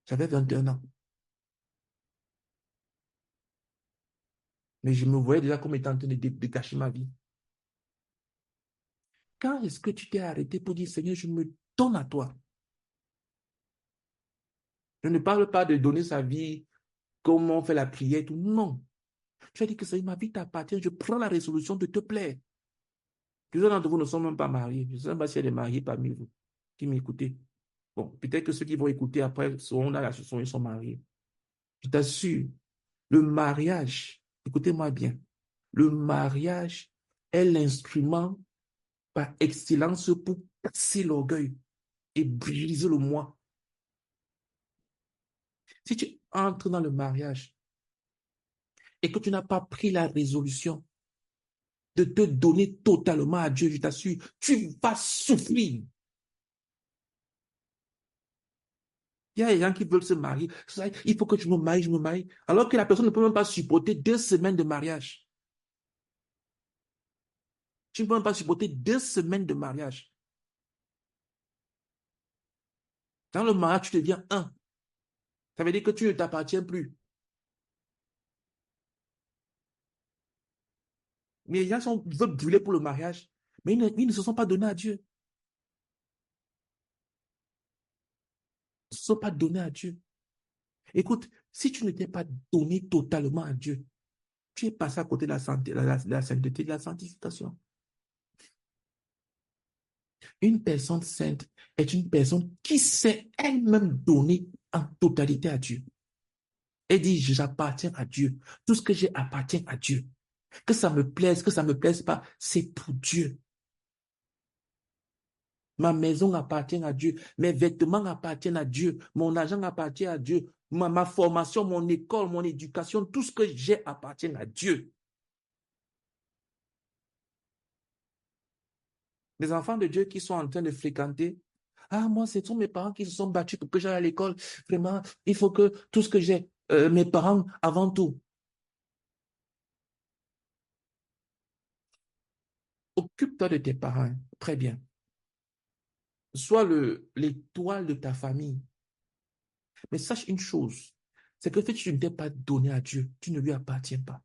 J'avais 21 ans. Mais je me voyais déjà comme étant en train de gâcher ma vie. Quand est-ce que tu t'es arrêté pour dire, Seigneur, je me donne à toi? Je ne parle pas de donner sa vie, comment on fait la prière, tout. Non. Tu as dit que Seigneur, ma vie t'appartient. Je prends la résolution de te plaire. Plusieurs d'entre vous ne sont même pas mariés. Je ne sais même pas s'il y a des mariés parmi vous qui m'écoutez. Bon, peut-être que ceux qui vont écouter après seront là, ils sont mariés. Je t'assure, le mariage, écoutez-moi bien, le mariage est l'instrument par excellence pour casser l'orgueil et briser le moi. Si tu entres dans le mariage et que tu n'as pas pris la résolution de te donner totalement à Dieu, je t'assure, tu vas souffrir. Il y a des gens qui veulent se marier. Il faut que je me marie, je me marie. Alors que la personne ne peut même pas supporter 2 semaines de mariage. Tu ne peux même pas supporter 2 semaines de mariage. Dans le mariage, tu deviens un. Ça veut dire que tu ne t'appartiens plus. Mais les gens veulent brûler pour le mariage. Mais ils ne se sont pas donnés à Dieu. Ils ne se sont pas donnés à Dieu. Écoute, si tu ne t'es pas donné totalement à Dieu, tu es passé à côté de la santé, la sainteté, de la sanctification. Une personne sainte est une personne qui s'est elle-même donnée en totalité à Dieu. Elle dit, j'appartiens à Dieu. Tout ce que j'ai appartient à Dieu. Que ça me plaise, que ça me plaise pas, c'est pour Dieu. Ma maison appartient à Dieu. Mes vêtements appartiennent à Dieu. Mon argent appartient à Dieu. Ma formation, mon école, mon éducation, tout ce que j'ai appartient à Dieu. Les enfants de Dieu qui sont en train de fréquenter, ah, moi, ce sont mes parents qui se sont battus pour que j'aille à l'école. Vraiment, il faut que tout ce que j'ai, mes parents avant tout. Occupe-toi de tes parents. Très bien. Sois l'étoile de ta famille. Mais sache une chose, c'est que si tu ne t'es pas donné à Dieu, tu ne lui appartiens pas.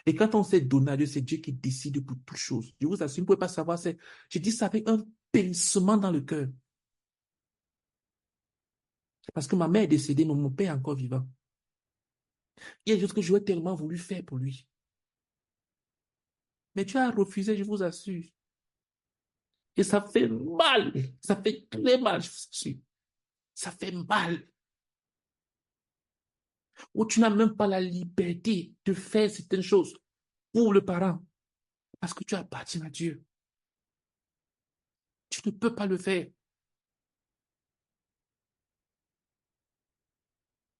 Et quand on s'est donné à Dieu, c'est Dieu qui décide pour toutes choses. Je vous assure, vous ne pouvez pas savoir, je dis ça avec un pincement dans le cœur. Parce que ma mère est décédée, mais mon père est encore vivant. Il y a des choses que j'aurais tellement voulu faire pour lui. Mais tu as refusé, je vous assure. Et ça fait mal. Ça fait très mal, je vous assure. Ça fait mal. Où tu n'as même pas la liberté de faire certaines choses pour le parent. Parce que tu appartiens à Dieu. Tu ne peux pas le faire.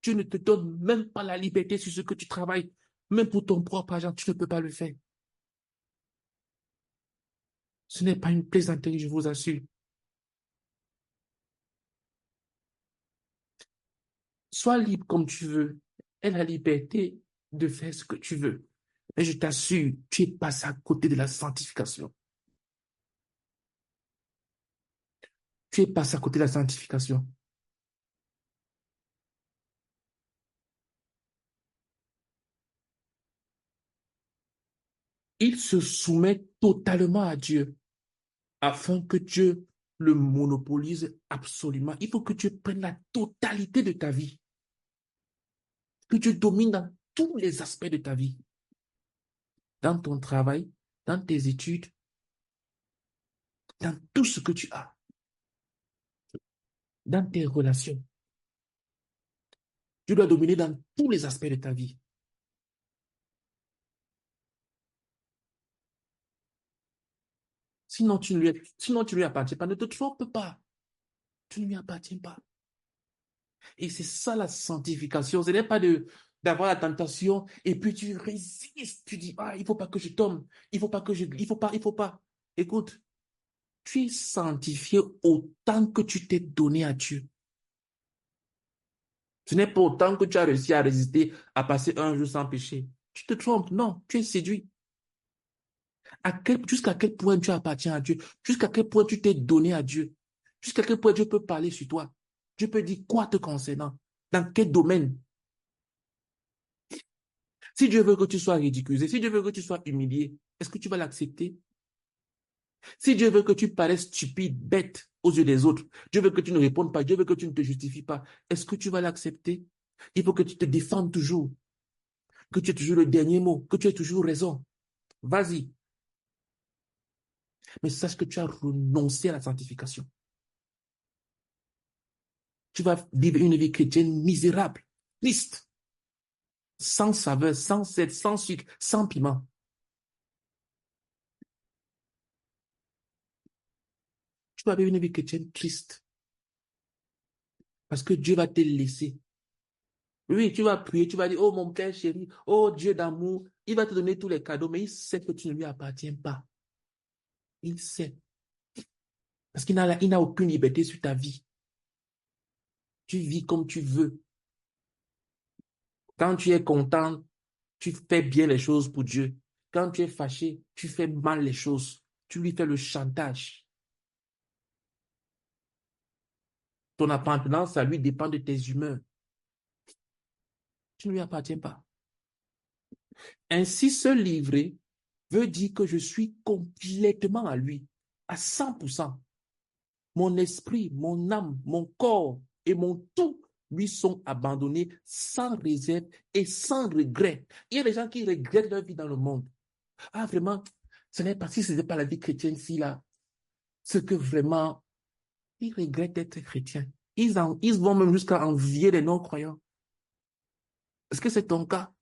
Tu ne te donnes même pas la liberté sur ce que tu travailles. Même pour ton propre argent, tu ne peux pas le faire. Ce n'est pas une plaisanterie, je vous assure. Sois libre comme tu veux. Aie la liberté de faire ce que tu veux. Mais je t'assure, tu es passé à côté de la sanctification. Tu es passé à côté de la sanctification. Il se soumet totalement à Dieu afin que Dieu le monopolise absolument. Il faut que Dieu prenne la totalité de ta vie, que Dieu domine dans tous les aspects de ta vie, dans ton travail, dans tes études, dans tout ce que tu as, dans tes relations. Dieu doit dominer dans tous les aspects de ta vie. Sinon, tu lui appartiens pas. Ne te trompe pas. Tu ne lui appartiens pas. Et c'est ça la sanctification. Ce n'est pas d'avoir la tentation et puis tu résistes. Tu dis, ah, il faut pas que je tombe. Il faut pas. Écoute, tu es sanctifié autant que tu t'es donné à Dieu. Ce n'est pas autant que tu as réussi à résister, à passer un jour sans péché. Tu te trompes. Non, tu es séduit. Jusqu'à quel point tu appartiens à Dieu? Jusqu'à quel point tu t'es donné à Dieu? Jusqu'à quel point Dieu peut parler sur toi? Dieu peut dire quoi te concernant? Dans quel domaine? Si Dieu veut que tu sois ridiculisé, si Dieu veut que tu sois humilié, est-ce que tu vas l'accepter? Si Dieu veut que tu paraisses stupide, bête aux yeux des autres, Dieu veut que tu ne répondes pas, Dieu veut que tu ne te justifies pas, est-ce que tu vas l'accepter? Il faut que tu te défendes toujours, que tu aies toujours le dernier mot, que tu aies toujours raison. Vas-y. Mais sache que tu as renoncé à la sanctification. Tu vas vivre une vie chrétienne misérable, triste, sans saveur, sans sel, sans sucre, sans piment. Tu vas vivre une vie chrétienne triste. Parce que Dieu va te laisser. Oui, tu vas prier, tu vas dire, oh mon père chéri, oh Dieu d'amour, il va te donner tous les cadeaux, mais il sait que tu ne lui appartiens pas. Il sait. Parce il n'a aucune liberté sur ta vie. Tu vis comme tu veux. Quand tu es content, tu fais bien les choses pour Dieu. Quand tu es fâché, tu fais mal les choses. Tu lui fais le chantage. Ton appartenance à lui dépend de tes humeurs. Tu ne lui appartiens pas. Ainsi, se livrer veut dire que je suis complètement à lui, à 100%. Mon esprit, mon âme, mon corps et mon tout lui sont abandonnés sans réserve et sans regret. Il y a des gens qui regrettent leur vie dans le monde. Ah, vraiment, ce n'est pas si ce n'est pas la vie chrétienne, si là, ce que vraiment, ils regrettent d'être chrétiens. Ils vont même jusqu'à envier les non-croyants. Est-ce que c'est ton cas?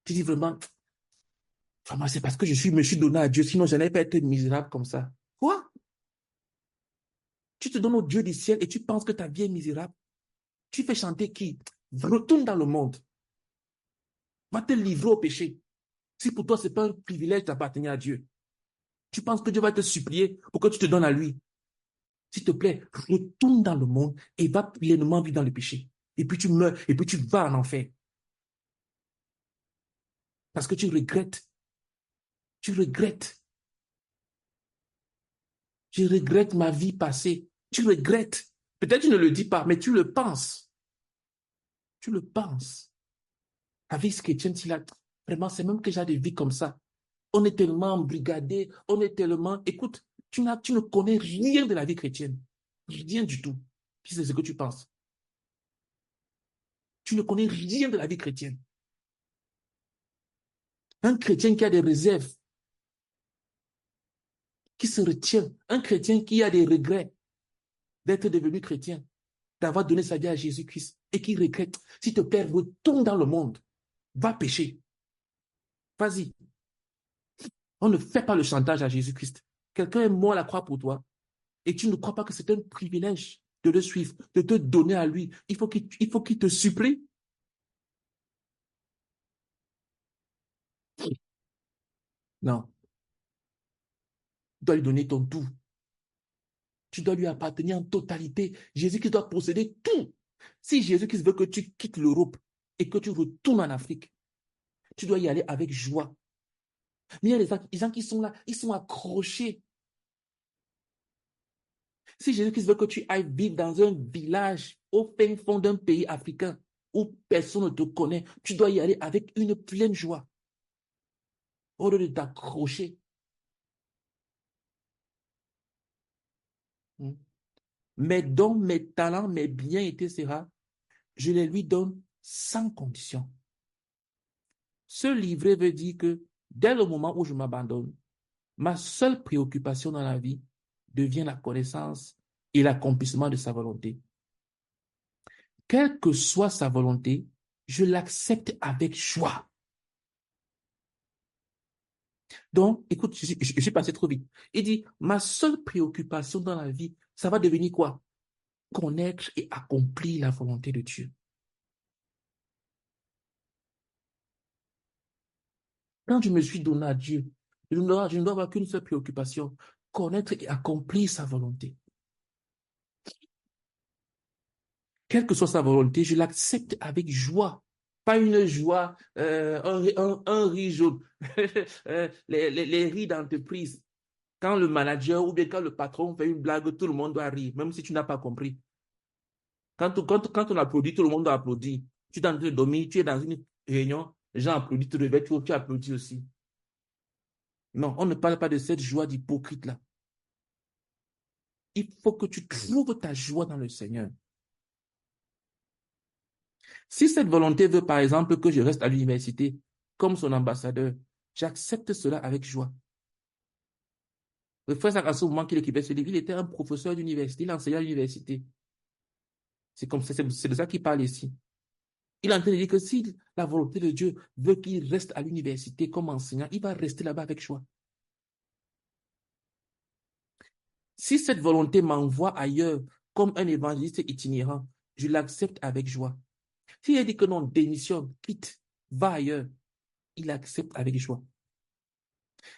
Tu dis vraiment, vraiment, c'est parce que me suis donné à Dieu, sinon je n'allais pas être misérable comme ça. Quoi? Tu te donnes au Dieu du ciel et tu penses que ta vie est misérable. Tu fais chanter qui? Retourne dans le monde. Va te livrer au péché. Si pour toi, c'est pas un privilège d'appartenir à Dieu, tu penses que Dieu va te supplier pour que tu te donnes à lui. S'il te plaît, retourne dans le monde et va pleinement vivre dans le péché. Et puis tu meurs, et puis tu vas en enfer. Parce que tu regrettes. Tu regrettes. Je regrette ma vie passée. Tu regrettes. Peut-être tu ne le dis pas, mais tu le penses. Tu le penses. La vie chrétienne, vraiment, c'est même que j'ai des vies comme ça. On est tellement embrigadés, on est tellement... Écoute, tu ne connais rien de la vie chrétienne. Rien du tout. Si c'est ce que tu penses. Tu ne connais rien de la vie chrétienne. Un chrétien qui a des réserves, qui se retient, un chrétien qui a des regrets d'être devenu chrétien, d'avoir donné sa vie à Jésus-Christ et qui regrette, s'il te plaît, retourne dans le monde, va pécher. Vas-y. On ne fait pas le chantage à Jésus-Christ. Quelqu'un est mort à la croix pour toi et tu ne crois pas que c'est un privilège de le suivre, de te donner à lui. Il faut qu'il te supplie. Non. Tu dois lui donner ton tout. Tu dois lui appartenir en totalité. Jésus-Christ doit posséder tout. Si Jésus-Christ veut que tu quittes l'Europe et que tu retournes en Afrique, tu dois y aller avec joie. Mais il y a des gens qui sont là, ils sont accrochés. Si Jésus-Christ veut que tu ailles vivre dans un village au fin fond d'un pays africain où personne ne te connaît, tu dois y aller avec une pleine joie. Au lieu de t'accrocher. Mes dons, mes talents, mes biens, etc., je les lui donne sans condition. Se livrer veut dire que dès le moment où je m'abandonne, ma seule préoccupation dans la vie devient la connaissance et l'accomplissement de sa volonté. Quelle que soit sa volonté, je l'accepte avec joie. Donc, écoute, je suis passé trop vite. Il dit, ma seule préoccupation dans la vie, ça va devenir quoi? Connaître et accomplir la volonté de Dieu. Quand je me suis donné à Dieu, je ne dois avoir qu'une seule préoccupation, connaître et accomplir sa volonté. Quelle que soit sa volonté, je l'accepte avec joie. Pas une joie, un riz jaune, les riz d'entreprise. Quand le manager ou bien quand le patron fait une blague, tout le monde doit rire, même si tu n'as pas compris. Quand on applaudit, tout le monde doit applaudir. Tu es en train de dormir, tu es dans une réunion, les gens applaudissent, tu te réveilles, tu applaudis aussi. Non, on ne parle pas de cette joie d'hypocrite-là. Il faut que tu trouves ta joie dans le Seigneur. Si cette volonté veut, par exemple, que je reste à l'université comme son ambassadeur, j'accepte cela avec joie. Le frère, à ce moment qu'il écrivait ce livre, il était un professeur d'université, il enseignait à l'université. C'est comme ça, c'est de ça qu'il parle ici. Il est en train de dire que si la volonté de Dieu veut qu'il reste à l'université comme enseignant, il va rester là-bas avec joie. Si cette volonté m'envoie ailleurs comme un évangéliste itinérant, je l'accepte avec joie. S'il dit que non, démissionne, quitte, va ailleurs, il accepte avec joie.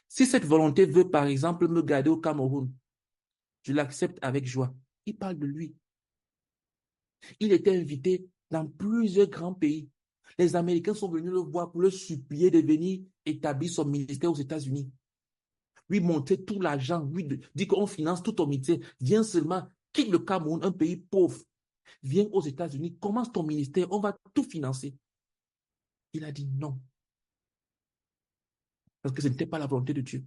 Si cette volonté veut, par exemple, me garder au Cameroun, je l'accepte avec joie. Il parle de lui. Il était invité dans plusieurs grands pays. Les Américains sont venus le voir pour le supplier de venir établir son ministère aux États-Unis. Lui montrer tout l'argent, lui dire qu'on finance tout ton ministère. Viens seulement, quitte le Cameroun, un pays pauvre. Viens aux États-Unis, commence ton ministère, on va tout financer. Il a dit non. Parce que ce n'était pas la volonté de Dieu.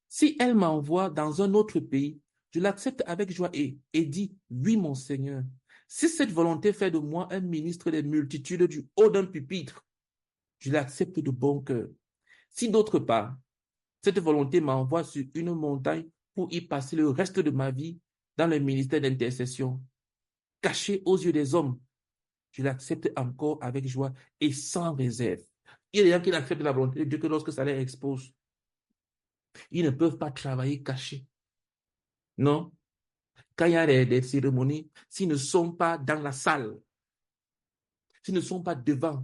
Si elle m'envoie dans un autre pays, je l'accepte avec joie et dis, oui, mon Seigneur. Si cette volonté fait de moi un ministre des multitudes du haut d'un pupitre, je l'accepte de bon cœur. Si d'autre part, cette volonté m'envoie sur une montagne pour y passer le reste de ma vie dans le ministère d'intercession, caché aux yeux des hommes, je l'accepte encore avec joie et sans réserve. Il y a des gens qui acceptent la volonté de Dieu que lorsque ça les expose. Ils ne peuvent pas travailler cachés. Non. Quand il y a des cérémonies, s'ils ne sont pas dans la salle, s'ils ne sont pas devant,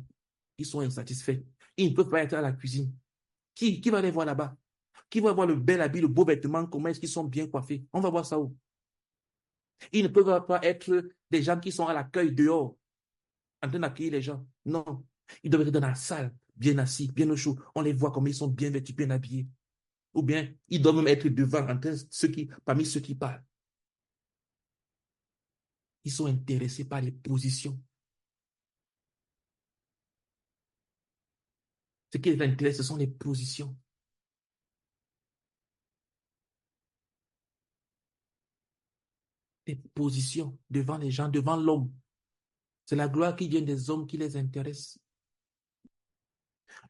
ils sont insatisfaits. Ils ne peuvent pas être à la cuisine. Qui va les voir là-bas? Qui va voir le bel habit, le beau vêtement, comment est-ce qu'ils sont bien coiffés? On va voir ça où? Ils ne peuvent pas être des gens qui sont à l'accueil dehors, en train d'accueillir les gens. Non. Ils doivent être dans la salle, bien assis, bien au chaud. On les voit comme ils sont bien vêtus, bien habillés. Ou bien, ils doivent même être devant, parmi ceux qui parlent. Ils sont intéressés par les positions. Ce qui les intéresse, ce sont les positions. Les positions devant les gens, devant l'homme. C'est la gloire qui vient des hommes qui les intéresse.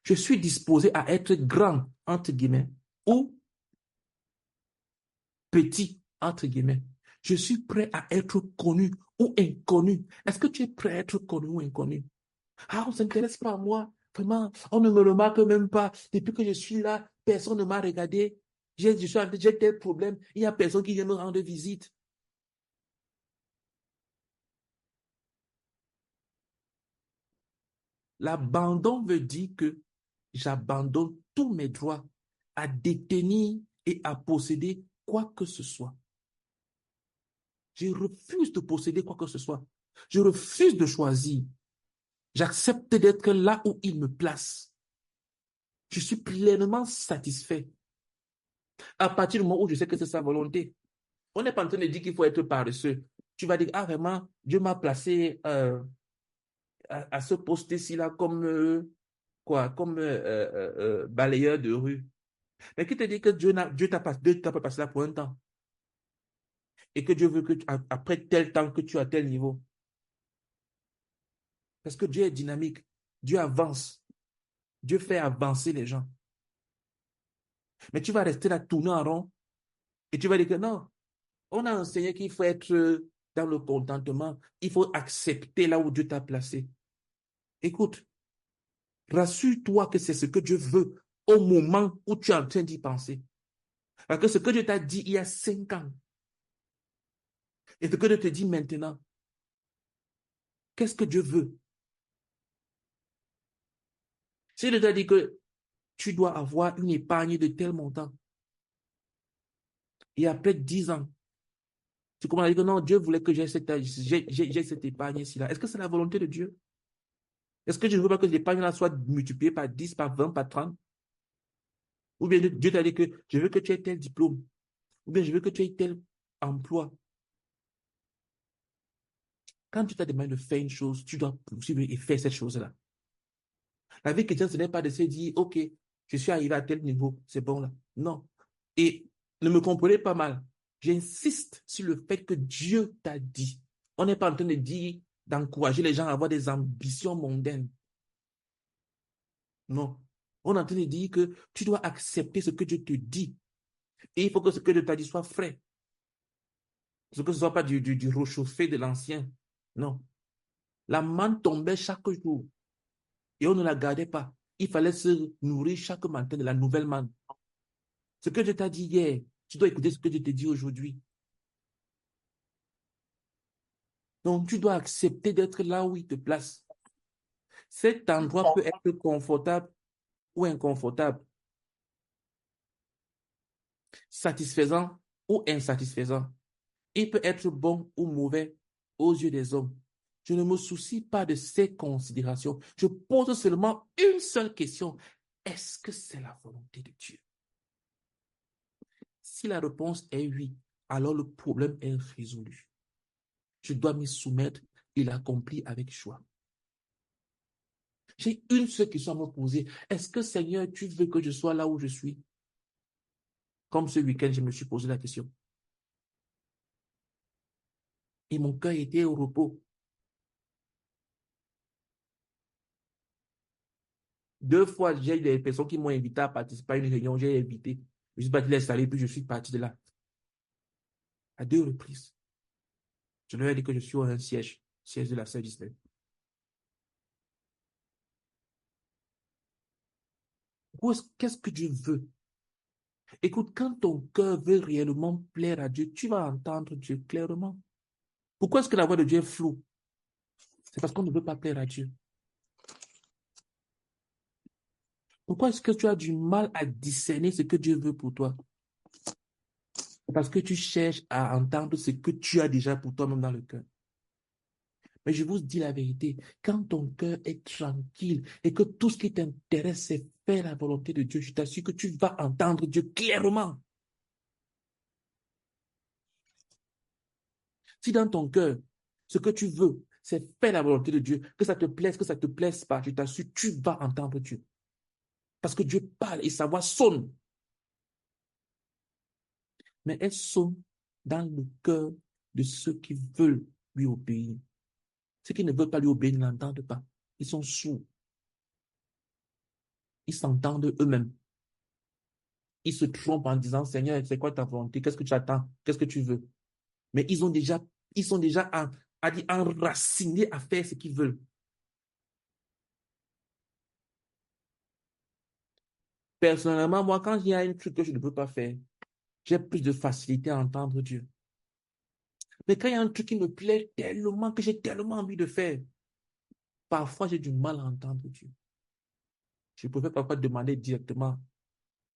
Je suis disposé à être grand, entre guillemets, ou petit, entre guillemets. Je suis prêt à être connu ou inconnu. Est-ce que tu es prêt à être connu ou inconnu? Ah, on ne s'intéresse pas à moi. Vraiment, on ne me remarque même pas. Depuis que je suis là, personne ne m'a regardé. J'ai tel problème. Il n'y a personne qui vient me rendre visite. L'abandon veut dire que j'abandonne tous mes droits à détenir et à posséder quoi que ce soit. Je refuse de posséder quoi que ce soit. Je refuse de choisir. J'accepte d'être là où il me place. Je suis pleinement satisfait. À partir du moment où je sais que c'est sa volonté. On n'est pas en train de dire qu'il faut être paresseux. Tu vas dire, ah vraiment, Dieu m'a placé à ce poste-ci là comme balayeur de rue. Mais qui te dit que Dieu t'a pas passé là pour un temps et que Dieu veut que après tel temps que tu as tel niveau. Parce que Dieu est dynamique. Dieu avance. Dieu fait avancer les gens. Mais tu vas rester là tourner en rond et tu vas dire que non, on a enseigné qu'il faut être dans le contentement. Il faut accepter là où Dieu t'a placé. Écoute, rassure-toi que c'est ce que Dieu veut au moment où tu es en train d'y penser. Parce que ce que Dieu t'a dit il y a 5 ans et ce que Dieu te dit maintenant, qu'est-ce que Dieu veut? Si Dieu t'a dit que tu dois avoir une épargne de tel montant et après 10 ans, tu commences à dire que non, Dieu voulait que j'ai cette épargne-ci là. Est-ce que c'est la volonté de Dieu? Est-ce que je ne veux pas que l'épargne-là soit multipliée par 10, par 20, par 30? Ou bien Dieu t'a dit que je veux que tu aies tel diplôme. Ou bien je veux que tu aies tel emploi. Quand tu t'as demandé de faire une chose, tu dois poursuivre et faire cette chose-là. La vie chrétienne, ce n'est pas de se dire, OK, je suis arrivé à tel niveau, c'est bon là. Non. Et ne me comprenez pas mal. J'insiste sur le fait que Dieu t'a dit. On n'est pas en train de dire, d'encourager les gens à avoir des ambitions mondaines. Non. On est en train de dire que tu dois accepter ce que Dieu te dit. Et il faut que ce que Dieu t'a dit soit frais. Que ce ne soit pas du réchauffé de l'ancien. Non. La manne tombait chaque jour et on ne la gardait pas. Il fallait se nourrir chaque matin de la nouvelle manne. Ce que Dieu t'a dit hier, tu dois écouter ce que Dieu te dit aujourd'hui. Donc, tu dois accepter d'être là où il te place. Cet endroit peut être confortable ou inconfortable, satisfaisant ou insatisfaisant. Il peut être bon ou mauvais aux yeux des hommes. Je ne me soucie pas de ces considérations. Je pose seulement une seule question. Est-ce que c'est la volonté de Dieu? Si la réponse est oui, alors le problème est résolu. Je dois m'y soumettre et l'accomplir avec joie. J'ai une seule question à me poser. Est-ce que Seigneur, tu veux que je sois là où je suis? Comme ce week-end, je me suis posé la question. Et mon cœur était au repos. 2 fois, j'ai eu des personnes qui m'ont invité à participer à une réunion. J'ai invité. Je suis parti l'installer, puis je suis parti de là. À 2 reprises. Je leur ai dit que je suis un siège de la sœur d'Israël. Qu'est-ce que Dieu veut? Écoute, quand ton cœur veut réellement plaire à Dieu, tu vas entendre Dieu clairement. Pourquoi est-ce que la voix de Dieu est floue? C'est parce qu'on ne veut pas plaire à Dieu. Pourquoi est-ce que tu as du mal à discerner ce que Dieu veut pour toi? C'est parce que tu cherches à entendre ce que tu as déjà pour toi-même dans le cœur. Mais je vous dis la vérité, quand ton cœur est tranquille et que tout ce qui t'intéresse, c'est faire la volonté de Dieu, je t'assure que tu vas entendre Dieu clairement. Si dans ton cœur, ce que tu veux, c'est faire la volonté de Dieu, que ça te plaise pas, je t'assure, tu vas entendre Dieu. Parce que Dieu parle et sa voix sonne. Mais elle sonne dans le cœur de ceux qui veulent lui obéir. Ceux qui ne veulent pas lui obéir ne l'entendent pas. Ils sont sourds. Ils s'entendent eux-mêmes. Ils se trompent en disant, Seigneur, c'est quoi ta volonté? Qu'est-ce que tu attends? Qu'est-ce que tu veux? Mais ils sont déjà enracinés à faire ce qu'ils veulent. Personnellement, moi, quand il y a un truc que je ne peux pas faire, j'ai plus de facilité à entendre Dieu. Mais quand il y a un truc qui me plaît tellement, que j'ai tellement envie de faire, parfois j'ai du mal à entendre Dieu. Je préfère parfois demander directement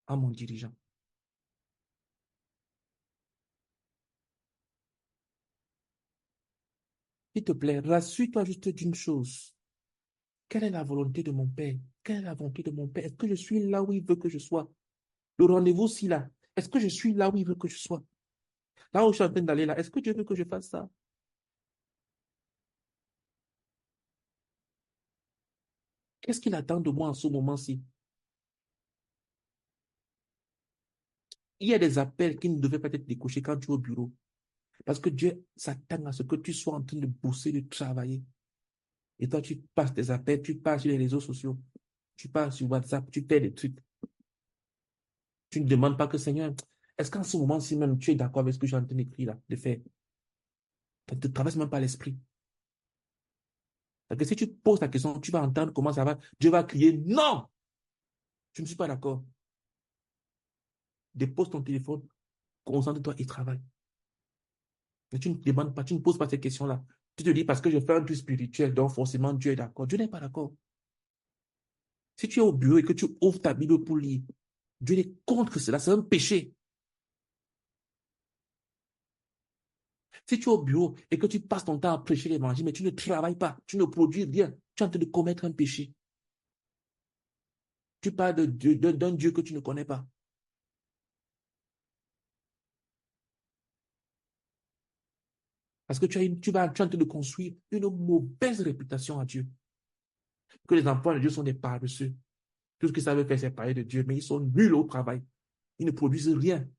à mon dirigeant. S'il te plaît, rassure-toi juste d'une chose. Quelle est la volonté de mon Père? Quelle est la volonté de mon Père? Est-ce que je suis là où il veut que je sois? Le rendez-vous, si là. Est-ce que je suis là où il veut que je sois? Là où je suis en train d'aller là, est-ce que Dieu veut que je fasse ça? Qu'est-ce qu'il attend de moi en ce moment-ci? Il y a des appels qui ne devaient pas être décochés quand tu es au bureau. Parce que Dieu s'attend à ce que tu sois en train de bosser, de travailler. Et toi, tu passes des appels, tu passes sur les réseaux sociaux, tu passes sur WhatsApp, tu fais des trucs. Tu ne demandes pas que Seigneur, est-ce qu'en ce moment-ci même tu es d'accord avec ce que je suis en train d'écrire là, de faire? Ça ne te traverse même pas l'esprit. Parce que si tu poses ta question, tu vas entendre comment ça va. Dieu va crier, non, je ne suis pas d'accord. Dépose ton téléphone, concentre-toi et travaille. Mais tu ne demandes pas, tu ne poses pas ces questions-là. Tu te dis parce que je fais un truc spirituel, donc forcément Dieu est d'accord. Dieu n'est pas d'accord. Si tu es au bureau et que tu ouvres ta Bible pour lire, Dieu est contre cela, c'est un péché. Si tu es au bureau et que tu passes ton temps à prêcher l'évangile, mais tu ne travailles pas, tu ne produis rien, tu es en train de commettre un péché. Tu parles d'un Dieu que tu ne connais pas. Parce que tu es en train de construire une mauvaise réputation à Dieu. Que les enfants de Dieu sont des paresseux. Tout ce qu'ils savent faire, c'est parler de Dieu, mais ils sont nuls au travail. Ils ne produisent rien.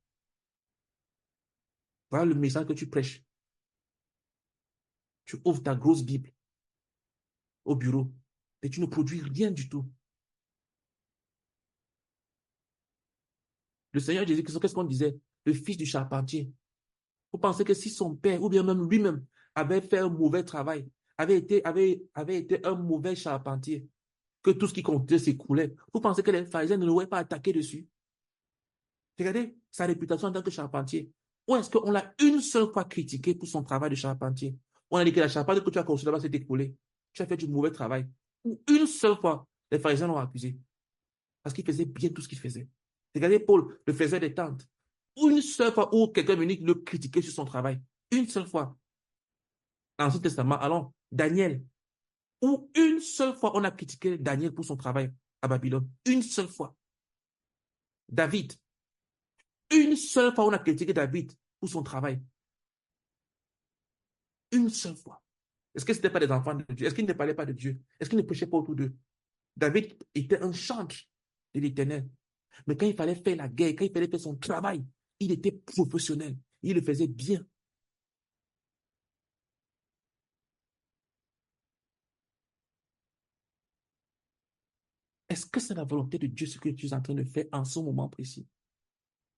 Voilà le message que tu prêches. Tu ouvres ta grosse Bible au bureau, et tu ne produis rien du tout. Le Seigneur Jésus-Christ, qu'est-ce qu'on disait? Le fils du charpentier. Vous pensez que si son père, ou bien même lui-même, avait fait un mauvais travail, avait été un mauvais charpentier, que tout ce qui comptait s'écroulait, vous pensez que les pharisiens ne l'auraient pas attaqué dessus? Regardez sa réputation en tant que charpentier. Ou est-ce qu'on l'a une seule fois critiqué pour son travail de charpentier? On a dit que la charpente que tu as construite là-bas s'est écroulée. Tu as fait du mauvais travail. Ou une seule fois, les pharisiens l'ont accusé. Parce qu'il faisait bien tout ce qu'il faisait. Regardez Paul, le faisait des tentes. Une seule fois où quelqu'un venait le critiquer sur son travail. Une seule fois. Dans l'Ancien Testament, allons, Daniel. Où une seule fois on a critiqué Daniel pour son travail à Babylone. Une seule fois. David. Une seule fois on a critiqué David pour son travail. Une seule fois. Est-ce que ce n'était pas des enfants de Dieu? Est-ce qu'ils ne parlaient pas de Dieu? Est-ce qu'ils ne prêchaient pas autour d'eux? David était un chantre de l'Éternel. Mais quand il fallait faire la guerre, quand il fallait faire son travail, il était professionnel. Il le faisait bien. Est-ce que c'est la volonté de Dieu ce que tu es en train de faire en ce moment précis?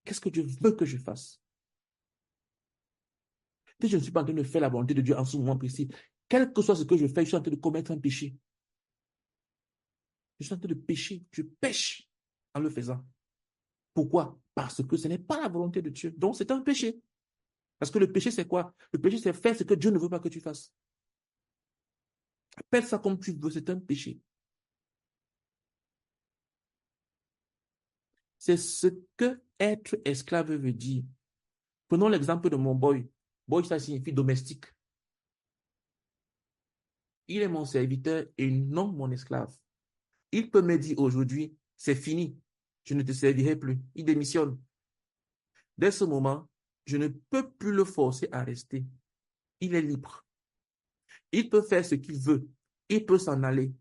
Qu'est-ce que Dieu veut que je fasse? Si je ne suis pas en train de faire la volonté de Dieu en ce moment précis, quel que soit ce que je fais, je suis en train de commettre un péché. Je suis en train de pécher. Je pêche en le faisant. Pourquoi? Parce que ce n'est pas la volonté de Dieu. Donc, c'est un péché. Parce que le péché, c'est quoi? Le péché, c'est faire ce que Dieu ne veut pas que tu fasses. Appelle ça comme tu veux, c'est un péché. C'est ce que être esclave veut dire. Prenons l'exemple de mon boy. Boy, ça signifie domestique. Il est mon serviteur et non mon esclave. Il peut me dire aujourd'hui, c'est fini, je ne te servirai plus. Il démissionne. Dès ce moment, je ne peux plus le forcer à rester. Il est libre. Il peut faire ce qu'il veut. Il peut s'en aller.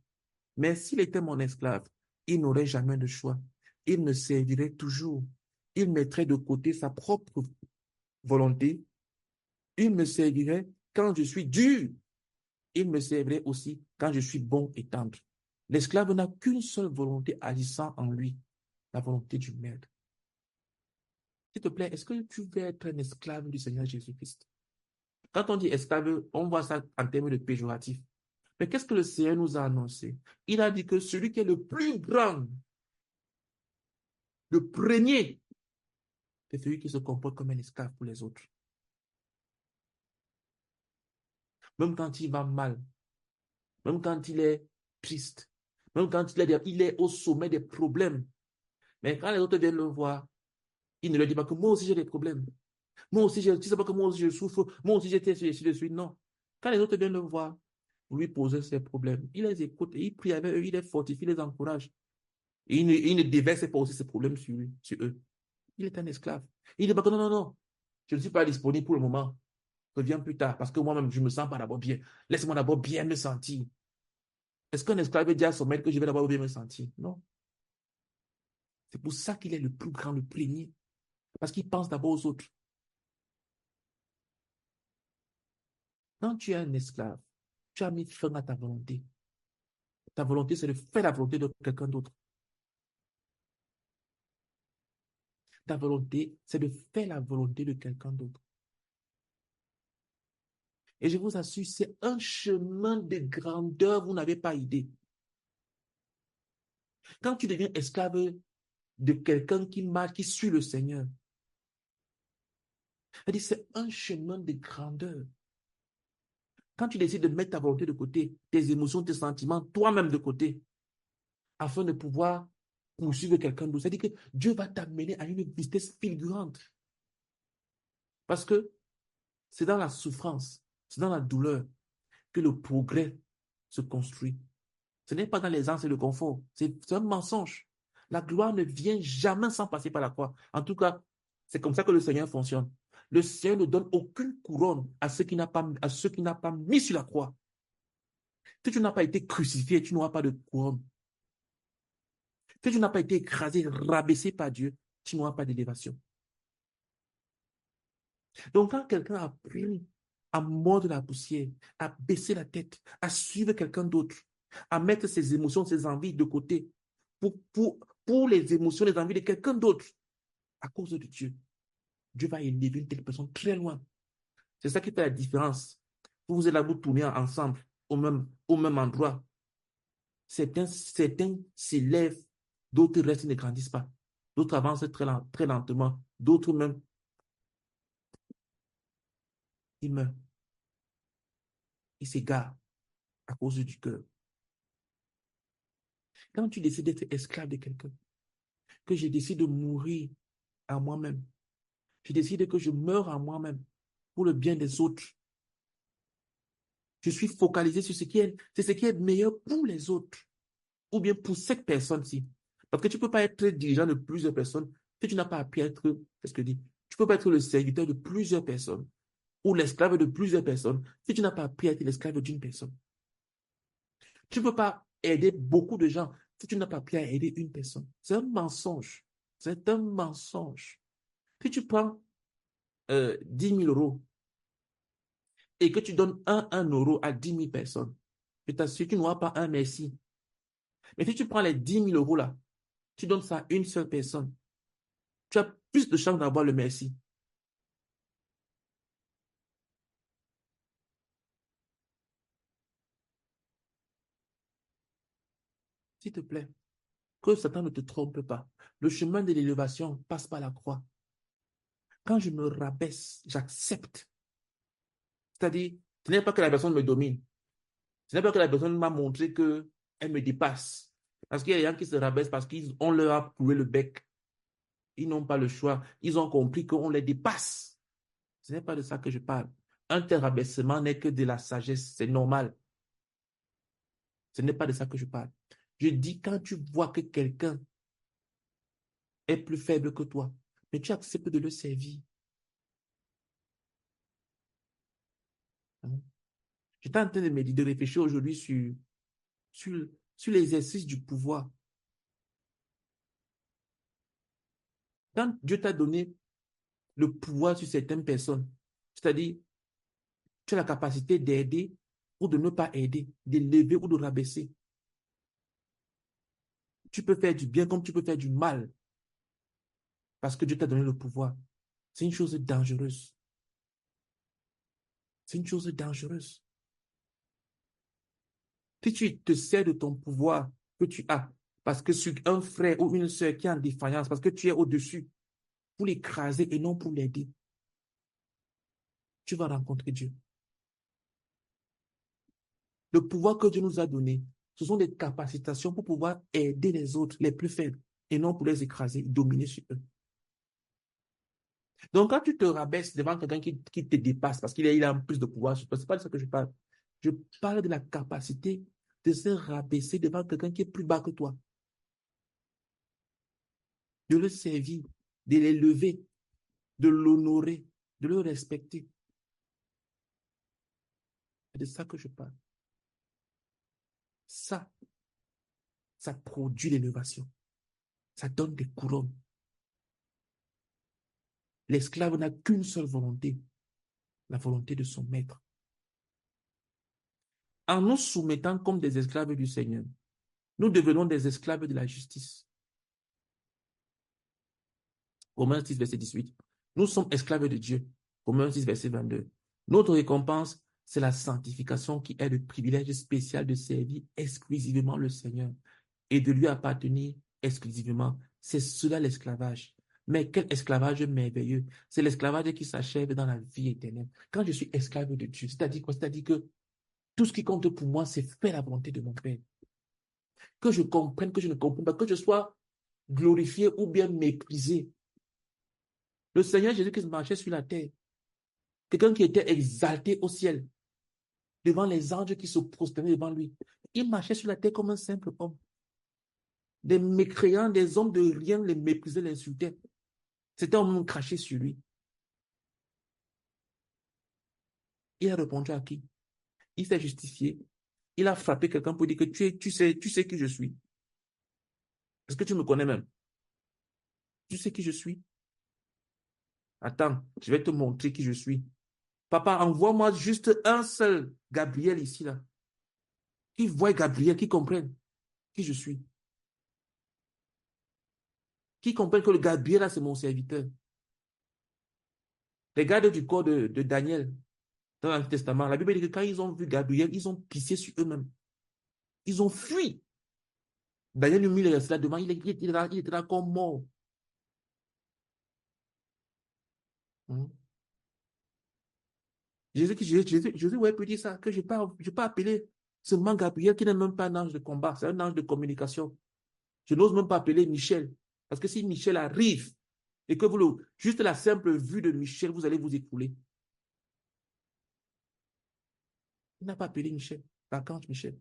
Mais s'il était mon esclave, il n'aurait jamais de choix. Il me servirait toujours. Il mettrait de côté sa propre volonté. Il me servirait quand je suis dur. Il me servirait aussi quand je suis bon et tendre. L'esclave n'a qu'une seule volonté agissant en lui, la volonté du maître. S'il te plaît, est-ce que tu veux être un esclave du Seigneur Jésus-Christ? Quand on dit esclave, on voit ça en termes de péjoratif. Mais qu'est-ce que le Seigneur nous a annoncé? Il a dit que celui qui est le plus grand, le premier, c'est celui qui se comporte comme un esclave pour les autres. Même quand il va mal, même quand il est triste, même quand il est au sommet des problèmes. Mais quand les autres viennent le voir, il ne leur dit pas que moi aussi j'ai des problèmes. Moi aussi, tu sais pas que moi aussi je souffre. Moi aussi j'étais sur de suite. Non. Quand les autres viennent le voir, lui poser ses problèmes, il les écoute, il prie avec eux, il les fortifie, il les encourage. Et il ne déverse pas aussi ses problèmes sur lui, sur eux. Il est un esclave. Il ne dit pas que non, non, non. Je ne suis pas disponible pour le moment. Reviens plus tard parce que moi-même, je me sens pas d'abord bien. Laisse-moi d'abord bien me sentir. Est-ce qu'un esclave dit à son maître que je vais d'abord bien me sentir? Non. C'est pour ça qu'il est le plus grand, le premier. Parce qu'il pense d'abord aux autres. Quand tu es un esclave, tu as mis fin à ta volonté. Ta volonté, c'est de faire la volonté de quelqu'un d'autre. Ta volonté, c'est de faire la volonté de quelqu'un d'autre. Et je vous assure, c'est un chemin de grandeur, vous n'avez pas idée. Quand tu deviens esclave de quelqu'un qui marche, qui suit le Seigneur, c'est un chemin de grandeur. Quand tu décides de mettre ta volonté de côté, tes émotions, tes sentiments, toi-même de côté, afin de pouvoir poursuivre quelqu'un d'autre, c'est-à-dire que Dieu va t'amener à une vitesse fulgurante. Parce que c'est dans la souffrance, c'est dans la douleur que le progrès se construit. Ce n'est pas dans l'aisance et le confort. C'est un mensonge. La gloire ne vient jamais sans passer par la croix. En tout cas, c'est comme ça que le Seigneur fonctionne. Le Seigneur ne donne aucune couronne à ceux qui n'ont pas mis sur la croix. Si tu n'as pas été crucifié, tu n'auras pas de couronne. Si tu n'as pas été écrasé, rabaissé par Dieu, tu n'auras pas d'élévation. Donc, quand quelqu'un a pris à mordre la poussière, à baisser la tête, à suivre quelqu'un d'autre, à mettre ses émotions, ses envies de côté pour les émotions, les envies de quelqu'un d'autre, à cause de Dieu, Dieu va élever une telle personne très loin. C'est ça qui fait la différence. Vous êtes là, vous tournez ensemble au même endroit. Certains s'élèvent, d'autres restent, ne grandissent pas. D'autres avancent très lentement. D'autres même, ils meurent. Ils s'égarent à cause du cœur. Quand tu décides d'être esclave de quelqu'un, que je décide de mourir à moi-même, je décide que je meurs à moi-même pour le bien des autres. Je suis focalisé sur c'est ce qui est meilleur pour les autres ou bien pour cette personne-ci. Parce que tu ne peux pas être dirigeant de plusieurs personnes si tu n'as pas appris à être, qu'est-ce que je dis? Tu ne peux pas être le serviteur de plusieurs personnes ou l'esclave de plusieurs personnes si tu n'as pas appris à être l'esclave d'une personne. Tu ne peux pas aider beaucoup de gens si tu n'as pas appris à aider une personne. C'est un mensonge. C'est un mensonge. Si tu prends 10 000 euros et que tu donnes un euro à 10 000 personnes, je t'assure, tu n'auras pas un merci. Mais si tu prends les 10 000 euros là, tu donnes ça à une seule personne, tu as plus de chances d'avoir le merci. S'il te plaît, que Satan ne te trompe pas. Le chemin de l'élévation passe par la croix. Quand je me rabaisse, j'accepte. C'est-à-dire, ce n'est pas que la personne me domine. Ce n'est pas que la personne m'a montré qu'elle me dépasse. Parce qu'il y a des gens qui se rabaissent parce qu'on leur a cloué le bec. Ils n'ont pas le choix. Ils ont compris qu'on les dépasse. Ce n'est pas de ça que je parle. Un tel rabaissement n'est que de la sagesse. C'est normal. Ce n'est pas de ça que je parle. Je dis quand tu vois que quelqu'un est plus faible que toi, mais tu acceptes de le servir. Hein? J'étais en train de de réfléchir aujourd'hui sur, sur l'exercice du pouvoir. Quand Dieu t'a donné le pouvoir sur certaines personnes, c'est-à-dire, tu as la capacité d'aider ou de ne pas aider, d'élever ou de rabaisser. Tu peux faire du bien comme tu peux faire du mal parce que Dieu t'a donné le pouvoir. C'est une chose dangereuse. C'est une chose dangereuse. Si tu te sers de ton pouvoir que tu as, parce que sur un frère ou une sœur qui est en défaillance, parce que tu es au-dessus, pour l'écraser et non pour l'aider, tu vas rencontrer Dieu. Le pouvoir que Dieu nous a donné, ce sont des capacitations pour pouvoir aider les autres, les plus faibles, et non pour les écraser, dominer sur eux. Donc, quand tu te rabaisses devant quelqu'un qui te dépasse parce il a plus de pouvoir sur toi, c'est pas de ça que je parle. Je parle de la capacité de se rabaisser devant quelqu'un qui est plus bas que toi, de le servir, de l'élever, de l'honorer, de le respecter. C'est de ça que je parle. Ça, ça produit l'élévation. Ça donne des couronnes. L'esclave n'a qu'une seule volonté, la volonté de son maître. En nous soumettant comme des esclaves du Seigneur, nous devenons des esclaves de la justice. Romains 6, verset 18. Nous sommes esclaves de Dieu. Romains 6, verset 22. Notre récompense, c'est la sanctification qui est le privilège spécial de servir exclusivement le Seigneur et de lui appartenir exclusivement. C'est cela l'esclavage. Mais quel esclavage merveilleux. C'est l'esclavage qui s'achève dans la vie éternelle. Quand je suis esclave de Dieu, c'est-à-dire quoi? C'est-à-dire que tout ce qui compte pour moi, c'est faire la volonté de mon Père. Que je comprenne, que je ne comprenne pas, que je sois glorifié ou bien méprisé. Le Seigneur Jésus-Christ marchait sur la terre. Quelqu'un qui était exalté au ciel, devant les anges qui se prosternaient devant lui. Il marchait sur la terre comme un simple homme. Des mécréants, des hommes de rien les méprisaient, l'insultaient. C'était un homme craché sur lui. Il a répondu à qui? Il s'est justifié. Il a frappé quelqu'un pour dire que tu sais qui je suis. Est-ce que tu me connais même? Tu sais qui je suis? Attends, je vais te montrer qui je suis. Papa, envoie-moi juste un seul Gabriel ici, là. Qui voit Gabriel, qui comprenne qui je suis. Qui comprenne que le Gabriel, là, c'est mon serviteur. Les gardes du corps de Daniel, dans l'Ancien Testament, la Bible dit que quand ils ont vu Gabriel, ils ont pissé sur eux-mêmes. Ils ont fui. Daniel lui mit là devant, il était là comme mort. Hmm. Jésus ouais, peut dire ça, que je pas appeler ce man Gabriel qui n'est même pas un ange de combat, c'est un ange de communication. Je n'ose même pas appeler Michel. Parce que si Michel arrive et que juste la simple vue de Michel, vous allez vous écrouler. Il n'a pas appelé Michel, l'archange Michel.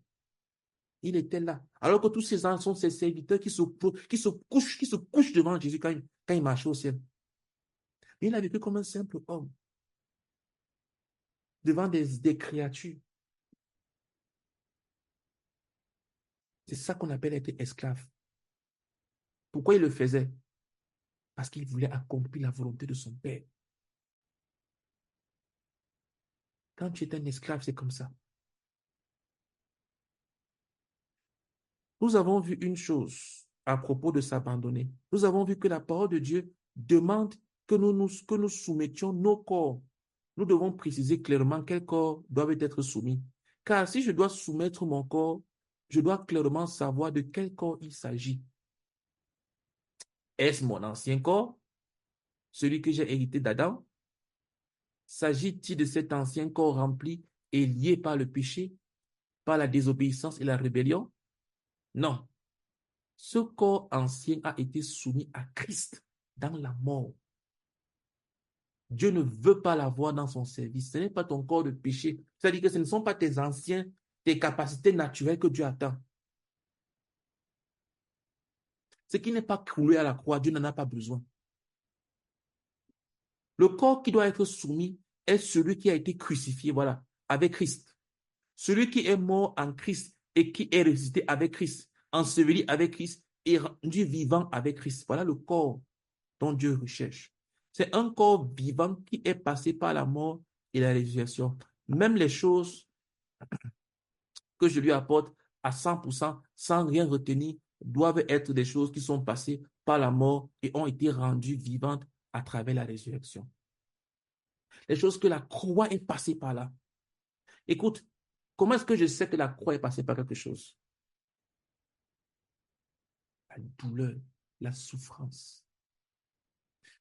Il était là. Alors que tous ces anges sont ses serviteurs qui se couchent devant Jésus quand il marchait au ciel. Mais il a vécu comme un simple homme devant des créatures. C'est ça qu'on appelle être esclave. Pourquoi il le faisait? Parce qu'il voulait accomplir la volonté de son Père. Quand tu es un esclave, c'est comme ça. Nous avons vu une chose à propos de s'abandonner. Nous avons vu que la parole de Dieu demande que nous soumettions nos corps. Nous devons préciser clairement quels corps doivent être soumis. Car si je dois soumettre mon corps, je dois clairement savoir de quel corps il s'agit. Est-ce mon ancien corps, celui que j'ai hérité d'Adam? S'agit-il de cet ancien corps rempli et lié par le péché, par la désobéissance et la rébellion? Non. Ce corps ancien a été soumis à Christ dans la mort. Dieu ne veut pas l'avoir dans son service. Ce n'est pas ton corps de péché. C'est-à-dire que ce ne sont pas tes anciens, tes capacités naturelles que Dieu attend. Ce qui n'est pas coulé à la croix, Dieu n'en a pas besoin. Le corps qui doit être soumis est celui qui a été crucifié, voilà, avec Christ. Celui qui est mort en Christ et qui est ressuscité avec Christ, enseveli avec Christ et rendu vivant avec Christ. Voilà le corps dont Dieu recherche. C'est un corps vivant qui est passé par la mort et la résurrection. Même les choses que je lui apporte à 100%, sans rien retenir, doivent être des choses qui sont passées par la mort et ont été rendues vivantes à travers la résurrection. Les choses que la croix est passée par là. Écoute, comment est-ce que je sais que la croix est passée par quelque chose? La douleur, la souffrance.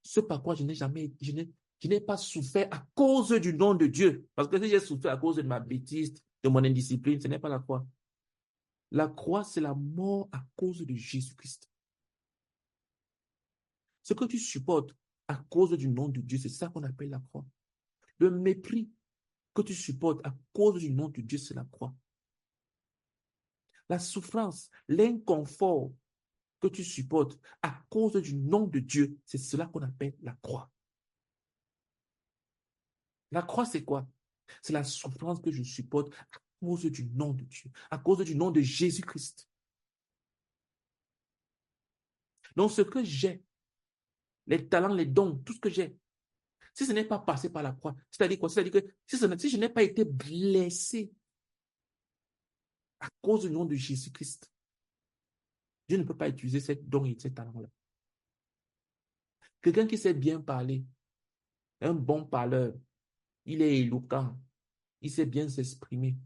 Ce par quoi je n'ai pas souffert à cause du nom de Dieu. Parce que si j'ai souffert à cause de ma bêtise, de mon indiscipline, ce n'est pas la croix. La croix, c'est la mort à cause de Jésus-Christ. Ce que tu supportes à cause du nom de Dieu, c'est ça qu'on appelle la croix. Le mépris que tu supportes à cause du nom de Dieu, c'est la croix. La souffrance, l'inconfort que tu supportes à cause du nom de Dieu, c'est cela qu'on appelle la croix. La croix, c'est quoi? C'est la souffrance que je supporte à cause du nom de Dieu, à cause du nom de Jésus-Christ. Donc, ce que j'ai, les talents, les dons, tout ce que j'ai, si ce n'est pas passé par la croix, c'est-à-dire quoi? C'est-à-dire que si je n'ai pas été blessé à cause du nom de Jésus-Christ, Dieu ne peut pas utiliser ces dons et ces talents-là. Quelqu'un qui sait bien parler, un bon parleur, il est éloquent, il sait bien s'exprimer.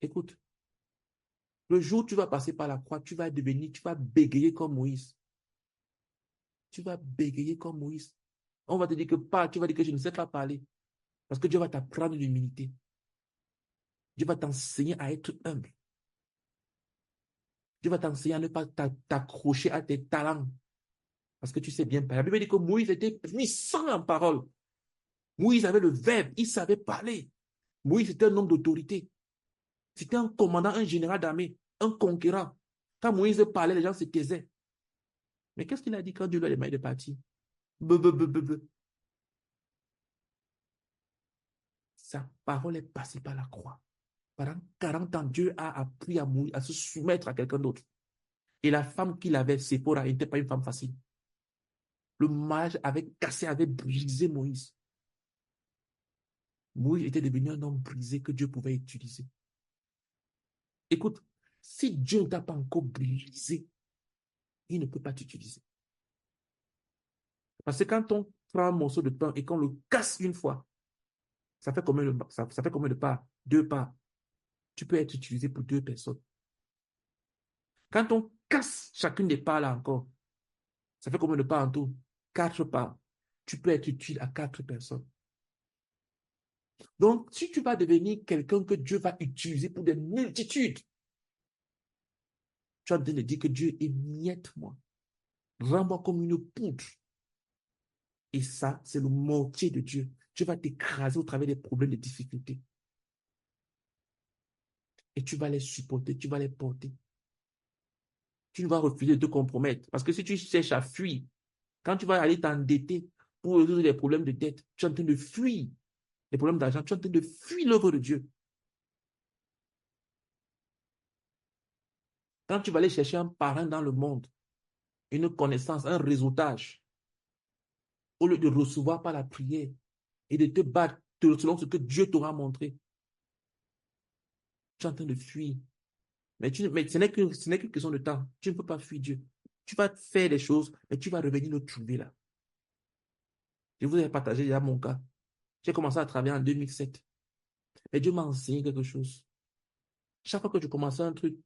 Écoute, le jour où tu vas passer par la croix, tu vas bégayer comme Moïse. Tu vas bégayer comme Moïse. On va te dire que parle, tu vas dire que je ne sais pas parler. Parce que Dieu va t'apprendre l'humilité. Dieu va t'enseigner à être humble. Dieu va t'enseigner à ne pas t'accrocher à tes talents. Parce que tu sais bien parler. La Bible dit que Moïse était puissant en parole. Moïse avait le verbe, il savait parler. Moïse était un homme d'autorité. C'était un commandant, un général d'armée, un conquérant. Quand Moïse parlait, les gens se taisaient. Mais qu'est-ce qu'il a dit quand Dieu lui a demandé de partir? Be, be, be, be, be. Sa parole est passée par la croix. Pendant 40 ans, Dieu a appris à Moïse à se soumettre à quelqu'un d'autre. Et la femme qu'il avait, Séphora, n'était pas une femme facile. Le mariage avait cassé, avait brisé Moïse. Moïse était devenu un homme brisé que Dieu pouvait utiliser. Écoute, si Dieu ne t'a pas encore brisé, il ne peut pas t'utiliser. Parce que quand on prend un morceau de pain et qu'on le casse une fois, ça fait combien de parts? Deux parts. Tu peux être utilisé pour deux personnes. Quand on casse chacune des parts là encore, ça fait combien de parts en tout? Quatre parts. tu peux être utile à 4 personnes. Donc, si tu vas devenir quelqu'un que Dieu va utiliser pour des multitudes, tu es en train de dire que Dieu émiette-moi. Rends-moi comme une poudre. Et ça, c'est le mortier de Dieu. Dieu va t'écraser au travers des problèmes, des difficultés. Et tu vas les supporter, tu vas les porter. Tu ne vas refuser de te compromettre. Parce que si tu cherches à fuir, quand tu vas aller t'endetter pour résoudre les problèmes de dette, tu es en train de fuir les problèmes d'argent, tu es en train de fuir l'œuvre de Dieu. Quand tu vas aller chercher un parrain dans le monde, une connaissance, un réseautage, au lieu de recevoir par la prière et de te battre selon ce que Dieu t'aura montré, tu es en train de fuir. Mais ce n'est qu'une question de temps. Tu ne peux pas fuir Dieu. Tu vas faire des choses, mais tu vas revenir le trouver là. Je vous ai partagé déjà mon cas. J'ai commencé à travailler en 2007. Mais Dieu m'a enseigné quelque chose. Chaque fois que je commençais un truc,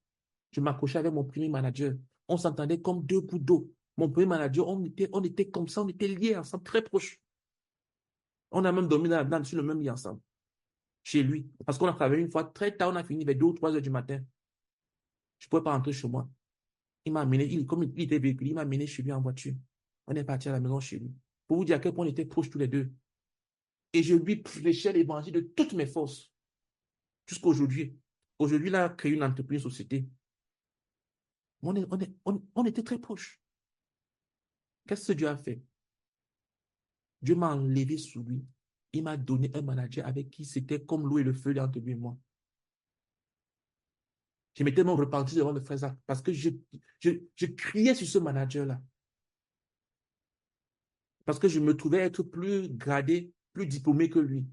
je m'accrochais avec mon premier manager. On s'entendait comme deux gouttes d'eau. Mon premier manager, on était comme ça, on était liés ensemble, très proches. On a même dormi sur le même lit ensemble, chez lui. Parce qu'on a travaillé une fois très tard, on a fini vers 2 ou 3 heures du matin. Je ne pouvais pas rentrer chez moi. Il m'a amené, comme il était véhiculé, il m'a amené chez lui en voiture. On est parti à la maison chez lui. Pour vous dire à quel point on était proches tous les deux. Et je lui prêchais l'évangile de toutes mes forces. Jusqu'à aujourd'hui. Aujourd'hui, il a créé une entreprise, une société. On était très proches. Qu'est-ce que Dieu a fait? Dieu m'a enlevé sous lui. Il m'a donné un manager avec qui c'était comme l'eau et le feu entre lui et moi. Je m'étais même repenti devant le frère Zach parce que je criais sur ce manager-là. Parce que je me trouvais être plus gradé, plus diplômé que lui.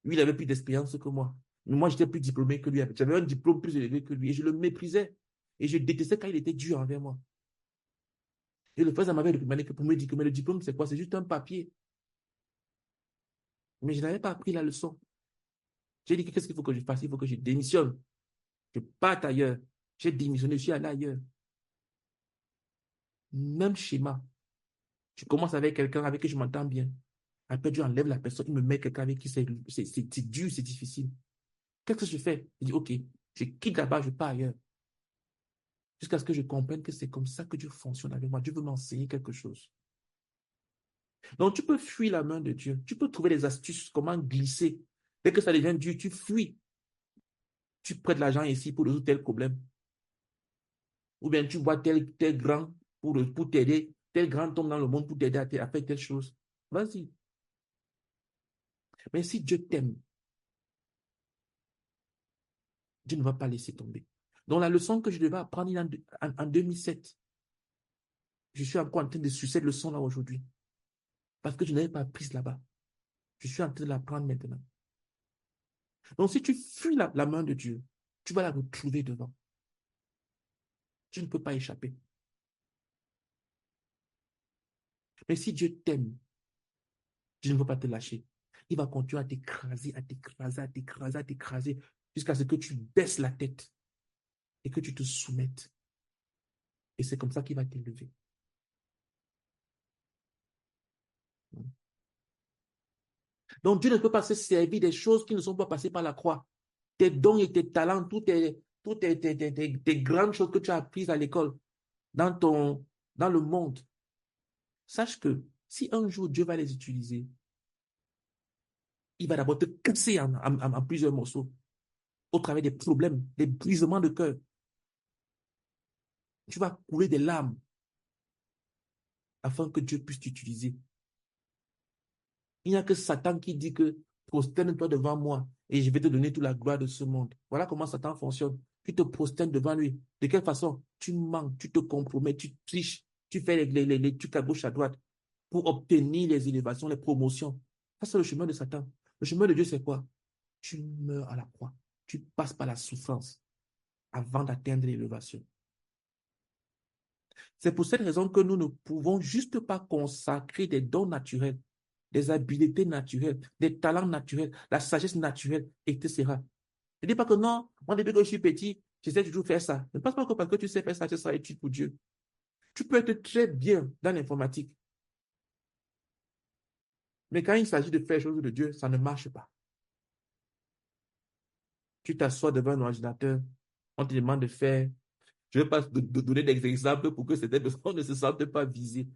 Lui, il avait plus d'expérience que moi. Mais moi, j'étais plus diplômé que lui. J'avais un diplôme plus élevé que lui. Et je le méprisais. Et je détestais quand il était dur envers moi. Et le frère Zach m'avait demandé que pour me dire que mais le diplôme, c'est quoi? C'est juste un papier. Mais je n'avais pas appris la leçon. J'ai dit, qu'est-ce qu'il faut que je fasse? Il faut que je démissionne. Je parte ailleurs. J'ai démissionné, je suis allé ailleurs. Même schéma. Tu commences avec quelqu'un avec qui je m'entends bien. Après, Dieu enlève la personne, il me met quelqu'un avec qui c'est dur, c'est difficile. Qu'est-ce que je fais? Je dis, OK, je quitte là-bas, je pars ailleurs. Jusqu'à ce que je comprenne que c'est comme ça que Dieu fonctionne avec moi. Dieu veut m'enseigner quelque chose. Donc, tu peux fuir la main de Dieu. Tu peux trouver des astuces, comment glisser. Dès que ça devient dur, tu fuis. Tu prêtes l'argent ici pour résoudre tel problème. Ou bien tu vois tel grand pour t'aider. Tel grand tombe dans le monde pour t'aider à faire telle chose. Vas-y. Mais si Dieu t'aime, Dieu ne va pas laisser tomber. Donc, la leçon que je devais apprendre en 2007, je suis encore en train de suivre cette leçon-là aujourd'hui. Parce que je n'avais pas prise là-bas. Je suis en train de l'apprendre maintenant. Donc, si tu fuis la main de Dieu, tu vas la retrouver devant. Tu ne peux pas échapper. Mais si Dieu t'aime, Dieu ne va pas te lâcher. Il va continuer à t'écraser, à t'écraser, à t'écraser, à t'écraser, jusqu'à ce que tu baisses la tête et que tu te soumettes. Et c'est comme ça qu'il va t'élever. Donc, Dieu ne peut pas se servir des choses qui ne sont pas passées par la croix. Tes dons et tes talents, toutes tes grandes choses que tu as apprises à l'école, dans le monde. Sache que si un jour Dieu va les utiliser, il va d'abord te casser en plusieurs morceaux au travers des problèmes, des brisements de cœur. Tu vas couler des larmes afin que Dieu puisse t'utiliser. Il n'y a que Satan qui dit que prosterne-toi devant moi et je vais te donner toute la gloire de ce monde. Voilà comment Satan fonctionne. Tu te prosternes devant lui. De quelle façon? Tu mens, tu te compromets, tu triches, tu fais les trucs à gauche, à droite pour obtenir les élévations, les promotions. Ça, c'est le chemin de Satan. Le chemin de Dieu, c'est quoi? Tu meurs à la croix. Tu passes par la souffrance avant d'atteindre l'élévation. C'est pour cette raison que nous ne pouvons juste pas consacrer des dons naturels, des habiletés naturelles, des talents naturels, la sagesse naturelle, etc. Ne dis pas que non, moi depuis que je suis petit, je sais toujours faire ça. Ne pense pas que parce que tu sais faire ça, tu seras utile pour Dieu. Tu peux être très bien dans l'informatique. Mais quand il s'agit de faire les choses de Dieu, ça ne marche pas. Tu t'assois devant un ordinateur, on te demande de faire. Je ne vais pas te donner des exemples pour que certaines personnes ne se sentent pas visées.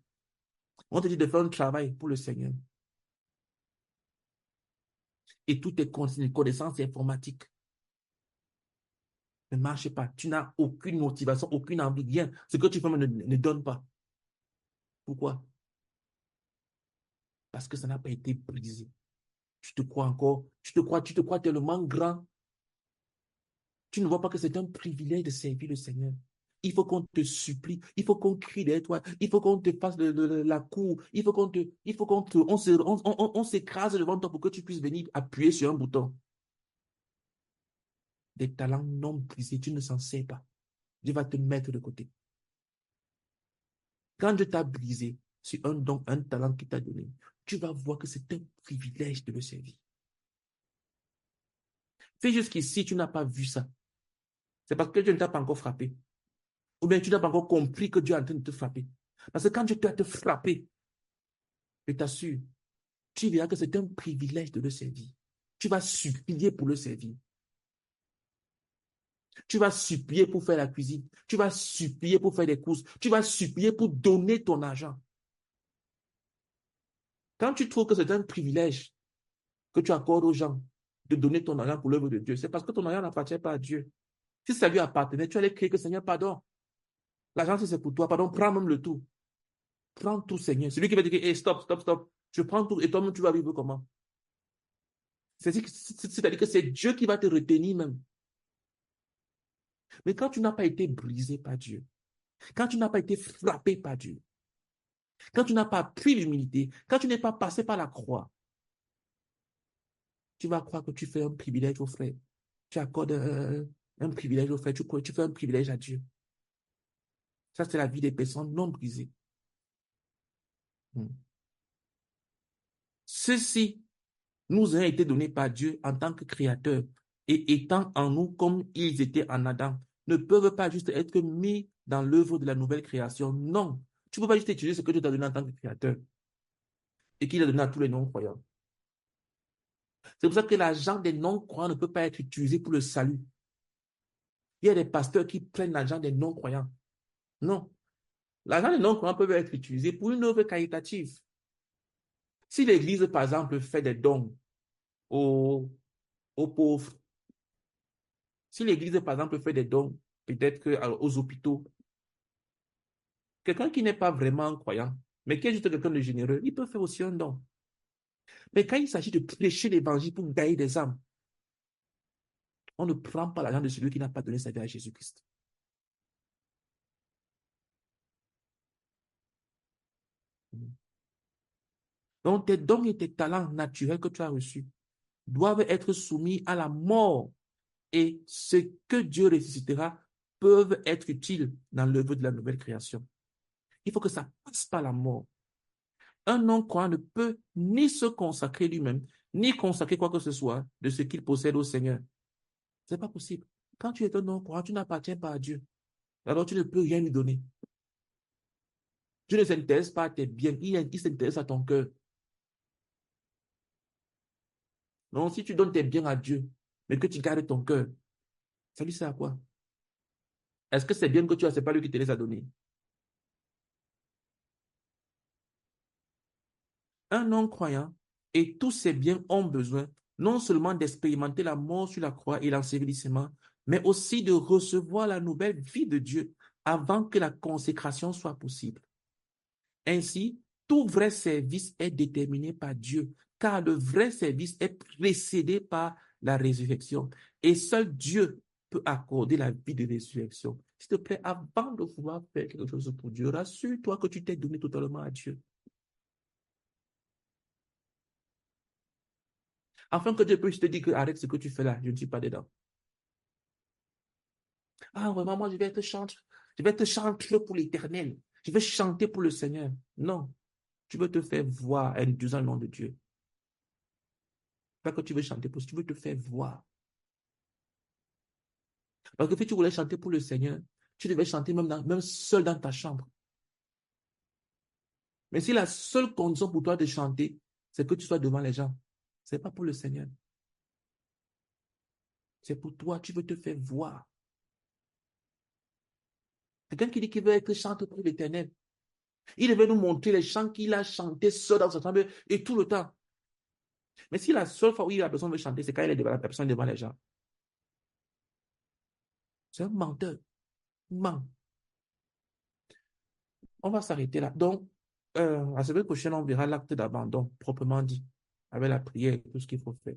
On te dit de faire un travail pour le Seigneur. Et tout est connaissances informatiques ne marche pas. Tu n'as aucune motivation, aucune envie, rien. Ce que tu fais ne donne pas. Pourquoi? Parce que ça n'a pas été brisé. Tu te crois encore, tu te crois tellement grand. Tu ne vois pas que c'est un privilège de servir le Seigneur. Il faut qu'on te supplie, il faut qu'on crie derrière toi, il faut qu'on te fasse la cour, il faut on s'écrase devant toi pour que tu puisses venir appuyer sur un bouton. Des talents non brisés, tu ne s'en sais pas. Dieu va te mettre de côté. Quand Dieu t'a brisé sur un don, un talent qu'il t'a donné, tu vas voir que c'est un privilège de le servir. Fais jusqu'ici, tu n'as pas vu ça. C'est parce que Dieu ne t'a pas encore frappé. Ou bien tu n'as pas encore compris que Dieu est en train de te frapper. Parce que quand Dieu t'a te frappé, je t'assure, tu verras que c'est un privilège de le servir. Tu vas supplier pour le servir. Tu vas supplier pour faire la cuisine. Tu vas supplier pour faire des courses. Tu vas supplier pour donner ton argent. Quand tu trouves que c'est un privilège que tu accordes aux gens de donner ton argent pour l'œuvre de Dieu, c'est parce que ton argent n'appartient pas à Dieu. Si ça lui appartenait, tu allais crier que Seigneur, pardon. L'argent, c'est pour toi. Pardon, prends même le tout. Prends tout, Seigneur. C'est lui qui va dire, hey, stop, stop, stop. Je prends tout et toi-même, tu vas vivre comment? C'est-à-dire que c'est Dieu qui va te retenir même. Mais quand tu n'as pas été brisé par Dieu, quand tu n'as pas été frappé par Dieu, quand tu n'as pas pris l'humilité, quand tu n'es pas passé par la croix, tu vas croire que tu fais un privilège au frère. Tu accordes un privilège au frère. Tu fais un privilège à Dieu. Ça, c'est la vie des personnes non brisées. Hmm. Ceci nous a été donné par Dieu en tant que créateur et étant en nous comme ils étaient en Adam, ne peuvent pas juste être mis dans l'œuvre de la nouvelle création. Non. Tu ne peux pas juste utiliser ce que Dieu t'a donné en tant que créateur et qu'il a donné à tous les non-croyants. C'est pour ça que l'argent des non-croyants ne peut pas être utilisé pour le salut. Il y a des pasteurs qui prennent l'argent des non-croyants. Non. L'argent des non-croyants peut être utilisé pour une œuvre caritative. Si l'Église, par exemple, fait des dons aux, aux pauvres, si l'Église, par exemple, fait des dons, peut-être aux hôpitaux, quelqu'un qui n'est pas vraiment un croyant, mais qui est juste quelqu'un de généreux, il peut faire aussi un don. Mais quand il s'agit de prêcher l'évangile pour gagner des âmes, on ne prend pas l'argent de celui qui n'a pas donné sa vie à Jésus-Christ. Donc, tes dons et tes talents naturels que tu as reçus doivent être soumis à la mort et ce que Dieu ressuscitera peuvent être utiles dans l'œuvre de la nouvelle création. Il faut que ça passe par la mort. Un non-croyant ne peut ni se consacrer lui-même, ni consacrer quoi que ce soit de ce qu'il possède au Seigneur. C'est pas possible. Quand tu es un non-croyant, tu n'appartiens pas à Dieu. Alors tu ne peux rien lui donner. Dieu ne s'intéresse pas à tes biens, il s'intéresse à ton cœur. Donc si tu donnes tes biens à Dieu, mais que tu gardes ton cœur, ça lui sert à quoi? Est-ce que c'est bien que tu as, c'est pas lui qui te les a donnés? Un non-croyant et tous ses biens ont besoin non seulement d'expérimenter la mort sur la croix et l'ensevelissement, mais aussi de recevoir la nouvelle vie de Dieu avant que la consécration soit possible. Ainsi, tout vrai service est déterminé par Dieu, car le vrai service est précédé par la résurrection. Et seul Dieu peut accorder la vie de résurrection. S'il te plaît, avant de vouloir faire quelque chose pour Dieu, rassure-toi que tu t'es donné totalement à Dieu. Afin que Dieu puisse te dire que arrête ce que tu fais là, je ne suis pas dedans. Ah, vraiment, moi, je vais être chanteur pour l'éternel. Je vais chanter pour le Seigneur. Non, tu veux te faire voir en disant le nom de Dieu. Pas que tu veux chanter pour, tu veux te faire voir. Parce que si tu voulais chanter pour le Seigneur, tu devais chanter même seul dans ta chambre. Mais si la seule condition pour toi de chanter, c'est que tu sois devant les gens. C'est pas pour le Seigneur. C'est pour toi, tu veux te faire voir. Quelqu'un qui dit qu'il veut être chanteur pour l'Éternel. Il devait nous montrer les chants qu'il a chantés seul dans sa chambre et tout le temps. Mais si la seule fois où la personne veut chanter, c'est quand il est devant la personne devant les gens. C'est un menteur. Il ment. On va s'arrêter là. Donc, la semaine prochaine, on verra l'acte d'abandon, proprement dit, avec la prière et tout ce qu'il faut faire.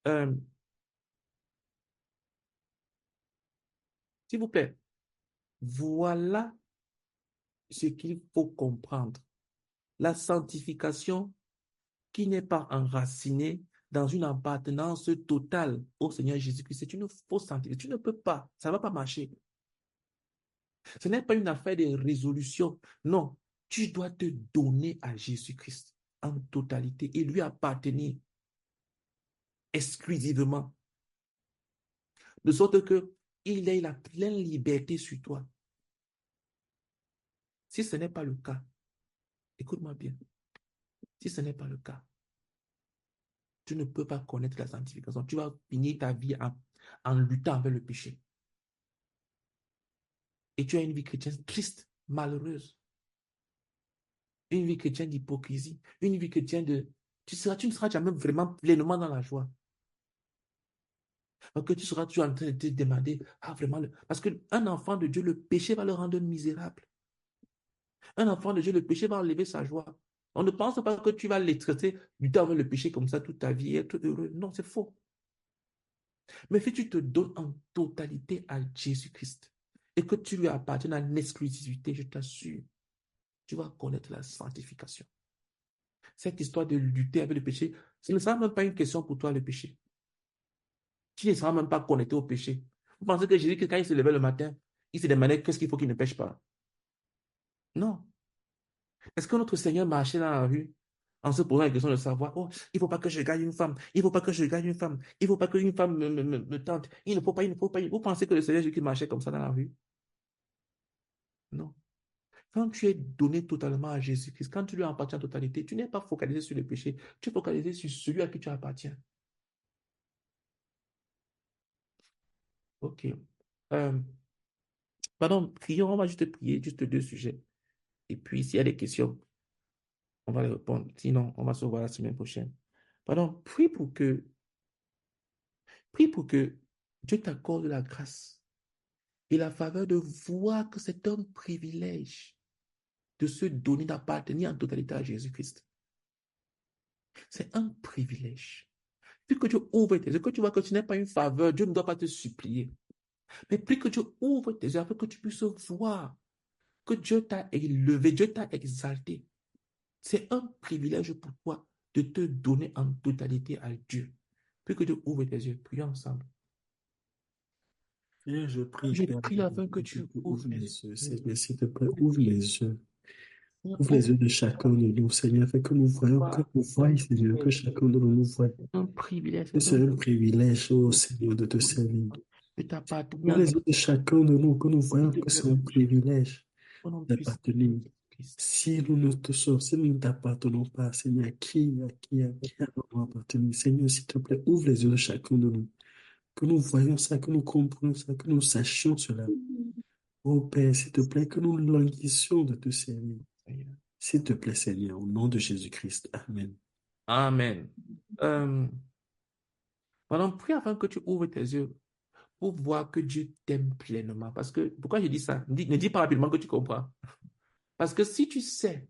Euh, S'il vous plaît, voilà ce qu'il faut comprendre. La sanctification qui n'est pas enracinée dans une appartenance totale au Seigneur Jésus-Christ, c'est une fausse sanctification. Tu ne peux pas, ça ne va pas marcher. Ce n'est pas une affaire de résolution. Non, tu dois te donner à Jésus-Christ en totalité et lui appartenir exclusivement, de sorte que il ait la pleine liberté sur toi. Si ce n'est pas le cas, écoute-moi bien, si ce n'est pas le cas, tu ne peux pas connaître la sanctification. Tu vas finir ta vie en luttant avec le péché. Et tu as une vie chrétienne triste, malheureuse. Une vie chrétienne d'hypocrisie. Une vie chrétienne de... Tu ne seras jamais vraiment pleinement dans la joie. Parce que tu seras toujours en train de te demander, ah vraiment, parce qu'un enfant de Dieu, le péché va le rendre misérable. Un enfant de Dieu, le péché va enlever sa joie. On ne pense pas que tu vas les traiter du temps avec le péché comme ça toute ta vie et être heureux. Non, c'est faux. Mais si tu te donnes en totalité à Jésus-Christ et que tu lui appartiens en exclusivité, je t'assure, tu vas connaître la sanctification. Cette histoire de lutter avec le péché, ce ne sera même pas une question pour toi, le péché. Tu ne seras même pas connecté au péché. Vous pensez que Jésus, quand il se levait le matin, il se demandait qu'est-ce qu'il faut qu'il ne pêche pas? Non. Est-ce que notre Seigneur marchait dans la rue en se posant la question de savoir, oh, il ne faut pas que je gagne une femme, il ne faut pas que je gagne une femme, il ne faut pas qu'une femme me tente, il ne faut pas, il ne faut pas. Vous pensez que le Seigneur Jésus marchait comme ça dans la rue? Non. Quand tu es donné totalement à Jésus-Christ, quand tu lui appartiens en totalité, tu n'es pas focalisé sur le péché, tu es focalisé sur celui à qui tu appartiens. OK. Euh, Pardon, prions, on va juste prier, juste deux sujets. Et puis, s'il y a des questions, on va les répondre. Sinon, on va se voir la semaine prochaine. Pardon, prie pour que Dieu t'accorde la grâce et la faveur de voir que c'est un privilège de se donner, d'appartenir en totalité à Jésus-Christ. C'est un privilège. Puis que Dieu ouvre tes yeux, que tu vois que ce n'est pas une faveur, Dieu ne doit pas te supplier. Mais plus que Dieu ouvre tes yeux afin que tu puisses voir que Dieu t'a élevé, Dieu t'a exalté. C'est un privilège pour toi de te donner en totalité à Dieu. Plus que Dieu ouvre tes yeux, prions ensemble. Seigneur, je prie, Je Père, prie afin que que tu tu ouvres ouvres mes les yeux. yeux. Seigneur, s'il te plaît, ouvre les yeux. Ouvre les Ouvre yeux de chacun de nous, Seigneur, afin que nous voyons, que nous voyons, Seigneur, que chacun de nous nous voit. un privilège, Que c'est c'est un un privilège, oh Seigneur, de te servir. de t'appartenir Ouvre en les yeux de chacun de nous, que nous voyons que c'est un privilège au nom puissant d'appartenir. de Christ. Si nous ne te sommes, si nous ne t'appartenons pas, Seigneur, à qui allons-nous appartenir? Seigneur, s'il te plaît, ouvre les yeux de chacun de nous. Que nous voyons ça, que nous comprenions ça, que nous sachions cela. Oh Père, s'il te plaît, que nous languissions de te servir. S'il te plaît, Seigneur, au nom de Jésus-Christ. Amen. Amen. Euh, Pardon, prie afin que tu ouvres tes yeux pour voir que Dieu t'aime pleinement. Parce que, pourquoi je dis ça? Ne dis pas rapidement que tu comprends. Parce que si tu sais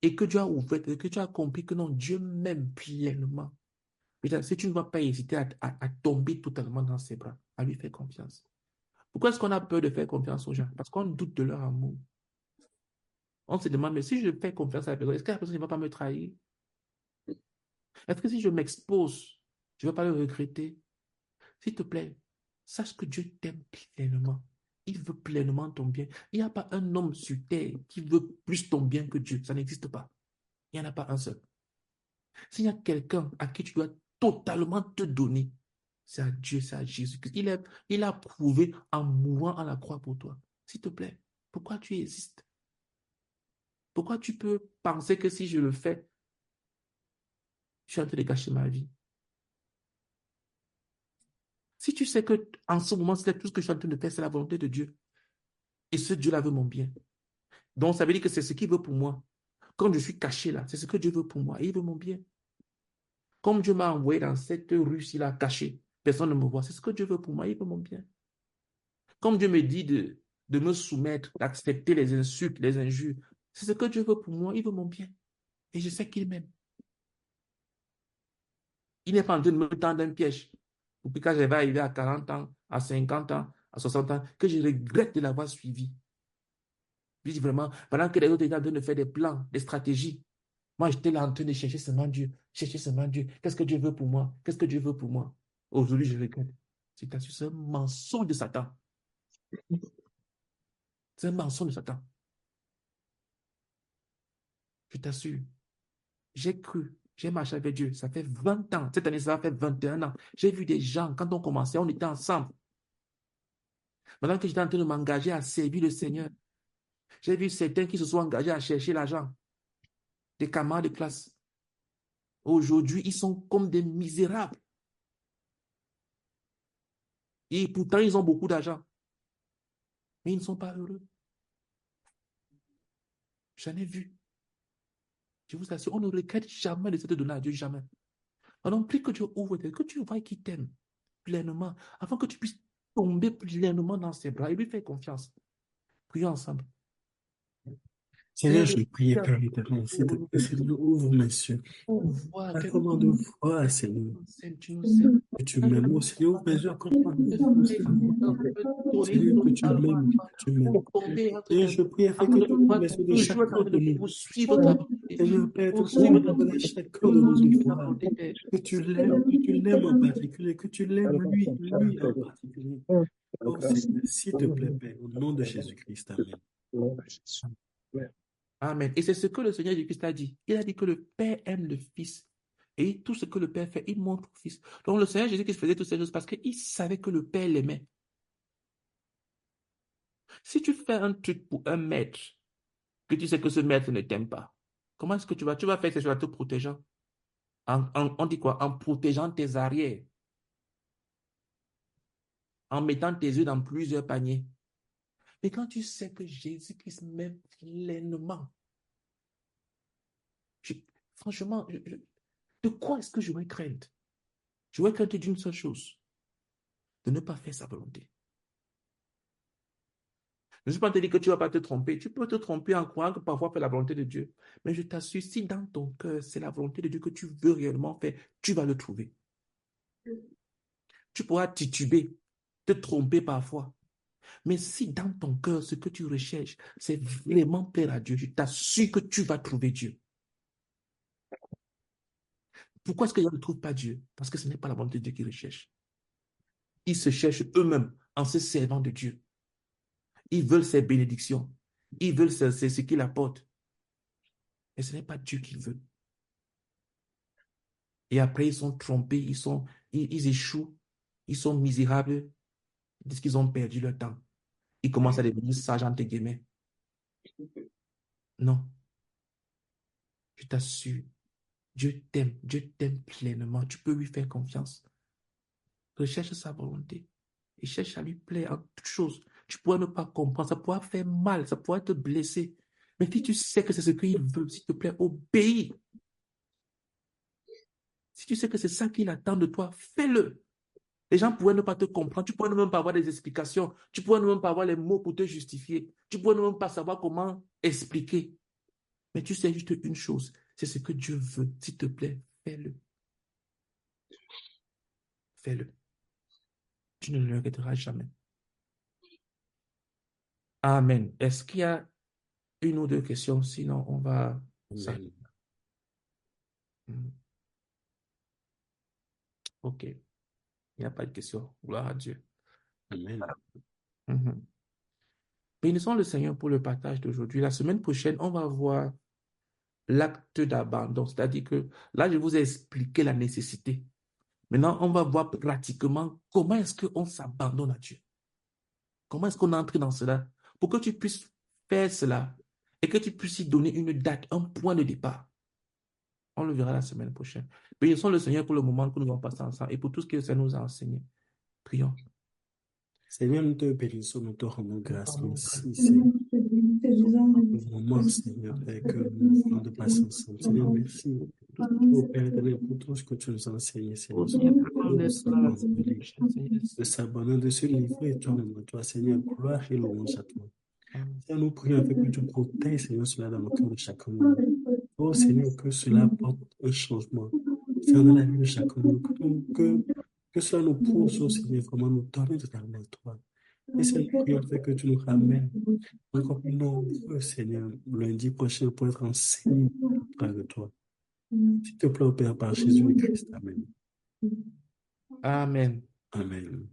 et que Dieu a ouvert, que tu as compris que non, Dieu m'aime pleinement, putain, si tu ne vas pas hésiter à tomber totalement dans ses bras, à lui faire confiance. Pourquoi est-ce qu'on a peur de faire confiance aux gens? Parce qu'on doute de leur amour. On se demande, mais si je fais confiance à la personne, est-ce que la personne ne va pas me trahir? Est-ce que si je m'expose, je ne vais pas le regretter? S'il te plaît, sache que Dieu t'aime pleinement. Il veut pleinement ton bien. Il n'y a pas un homme sur terre qui veut plus ton bien que Dieu. Ça n'existe pas. Il n'y en a pas un seul. S'il y a quelqu'un à qui tu dois totalement te donner, c'est à Dieu, c'est à Jésus-Christ. Il a prouvé en mourant à la croix pour toi. S'il te plaît, pourquoi tu hésistes? Pourquoi tu peux penser que si je le fais, Je suis en train de gâcher ma vie. Si tu sais que en ce moment, c'est tout ce que je suis en train de faire, c'est la volonté de Dieu. Et ce Dieu-là veut mon bien. Donc, ça veut dire que c'est ce qu'il veut pour moi. Quand je suis caché là, c'est ce que Dieu veut pour moi. Et il veut mon bien. Comme Dieu m'a envoyé dans cette rue-ci là, cachée, personne ne me voit. C'est ce que Dieu veut pour moi. Il veut mon bien. Comme Dieu me dit de me soumettre, d'accepter les insultes, les injures, c'est ce que Dieu veut pour moi. Il veut mon bien. Et je sais qu'il m'aime. Il n'est pas en train de me tendre un piège. Pour que quand je vais arriver à 40 ans, à 50 ans, à 60 ans, que je regrette de l'avoir suivi. Je dis vraiment, pendant que les autres étaient en train de faire des plans, des stratégies, moi j'étais là en train de chercher seulement Dieu, chercher seulement Dieu. Qu'est-ce que Dieu veut pour moi? Qu'est-ce que Dieu veut pour moi? Aujourd'hui, je regrette. C'est un mensonge de Satan. C'est un mensonge de Satan. Je t'assure. J'ai cru, j'ai marché avec Dieu. Ça fait 20 ans. Cette année, ça va faire 21 ans. J'ai vu des gens, quand on commençait, on était ensemble. Maintenant que j'étais en train de m'engager à servir le Seigneur, j'ai vu certains qui se sont engagés à chercher l'argent, des camarades de classe. Aujourd'hui, ils sont comme des misérables. Et pourtant, ils ont beaucoup d'argent. Mais ils ne sont pas heureux. J'en ai vu. Je vous assure, on ne regrette jamais de s'être donné à Dieu, jamais. Alors, prie que Dieu ouvre, que tu vois qu'il t'aime pleinement, afin que tu puisses tomber pleinement dans ses bras et lui faire confiance. Prions ensemble. Seigneur, je prie, Père éternel, s'il te plaît, Seigneur, ouvre mes yeux. Comment de voir, Seigneur, que tu m'aimes. Oh, Seigneur, ouvre mes yeux, comprendre. Seigneur, que tu m'aimes, que tu m'aimes. Et je prie afin que tu ouvres mes yeux de chacun de nous. Seigneur, Père, de chacun de nous de voir que tu l'aimes en particulier, que tu l'aimes lui en particulier. Oh, Seigneur, s'il te plaît, Père, au nom de Jésus-Christ, Amen. Amen. Et c'est ce que le Seigneur Jésus-Christ a dit. Il a dit que le Père aime le Fils. Et tout ce que le Père fait, il montre au Fils. Donc le Seigneur Jésus-Christ faisait toutes ces choses parce qu'il savait que le Père l'aimait. Si tu fais un truc pour un maître, que tu sais que ce maître ne t'aime pas, comment est-ce que tu vas faire ces choses en te protégeant? On dit quoi? En protégeant tes arrières. En mettant tes yeux dans plusieurs paniers. Mais quand tu sais que Jésus-Christ m'aime pleinement, franchement, de quoi est-ce que j'aurais crainte? J'aurais crainte d'une seule chose, de ne pas faire sa volonté. Je ne suis pas en train de dire que tu ne vas pas te tromper. Tu peux te tromper en croyant que parfois faire la volonté de Dieu. Mais je t'assure, si dans ton cœur, c'est la volonté de Dieu que tu veux réellement faire, tu vas le trouver. Tu pourras tituber, te tromper parfois. Mais si dans ton cœur, ce que tu recherches, c'est vraiment plaire à Dieu, je t'assure que tu vas trouver Dieu. Pourquoi est-ce qu'ils ne trouvent pas Dieu? Parce que ce n'est pas la volonté de Dieu qu'ils recherchent. Ils se cherchent eux-mêmes en se servant de Dieu. Ils veulent ses bénédictions. Ils veulent ce qu'il apporte. Mais ce n'est pas Dieu qu'ils veulent. Et après, ils sont trompés, ils échouent, ils sont misérables, ils disent qu'ils ont perdu leur temps. Ils commencent à devenir sages entre guillemets. Non. Je t'assure, Dieu t'aime pleinement. Tu peux lui faire confiance. Recherche sa volonté et cherche à lui plaire en toutes choses. Tu pourras ne pas comprendre, ça pourra faire mal, ça pourra te blesser. Mais si tu sais que c'est ce qu'il veut, s'il te plaît, obéis. Si tu sais que c'est ça qu'il attend de toi, fais-le. Les gens pourraient ne pas te comprendre, tu pourrais ne même pas avoir des explications, tu pourrais ne même pas avoir les mots pour te justifier, tu pourrais ne même pas savoir comment expliquer. Mais tu sais juste une chose, c'est ce que Dieu veut. S'il te plaît, fais-le. Fais-le. Tu ne le regretteras jamais. Amen. Est-ce qu'il y a une ou deux questions? Sinon, on va s'arrêter. OK. Il n'y a pas de questions. Gloire à Dieu. Amen. Bénissons le Seigneur pour le partage d'aujourd'hui. La semaine prochaine, on va voir l'acte d'abandon. C'est-à-dire que là, je vous ai expliqué la nécessité. Maintenant, on va voir pratiquement comment est-ce qu'on s'abandonne à Dieu. Comment est-ce qu'on entre dans cela pour que tu puisses faire cela et que tu puisses y donner une date, un point de départ. On le verra la semaine prochaine. Bénissons le Seigneur pour le moment que nous allons passer ensemble et pour tout ce que ça nous a enseigné. Prions. Seigneur, nous te bénissons, nous te rendons grâce. Merci, Seigneur. Seigneur, je te bénis, te disons Le merci. moment, Seigneur, Père, que nous venons de passer ensemble. Seigneur, merci. Ô Père éternel, pour tout ce que tu nous as enseigné, Oh Seigneur. Seigneur, Nous accorde nous cela la savons semaine de prochaine, Seigneur. s'abandonner de ce livre et toi-même, toi, Seigneur, gloire et louange à toi. Amen. Seigneur, nous prions afin que tu protèges, Seigneur, cela dans le cœur de chacun de nous. Oh Seigneur, que cela apporte un changement. Seigneur, dans la vie de chacun de nous, que cela nous pousse, oh Seigneur, vraiment nous donner totalement à toi. Et Seigneur, nous prions afin que tu nous ramènes encore plus nombreux, Seigneur, lundi prochain pour être enseignés auprès de toi. S'il te plaît, au Père, par Jésus-Christ. Amen. Amen. Amen.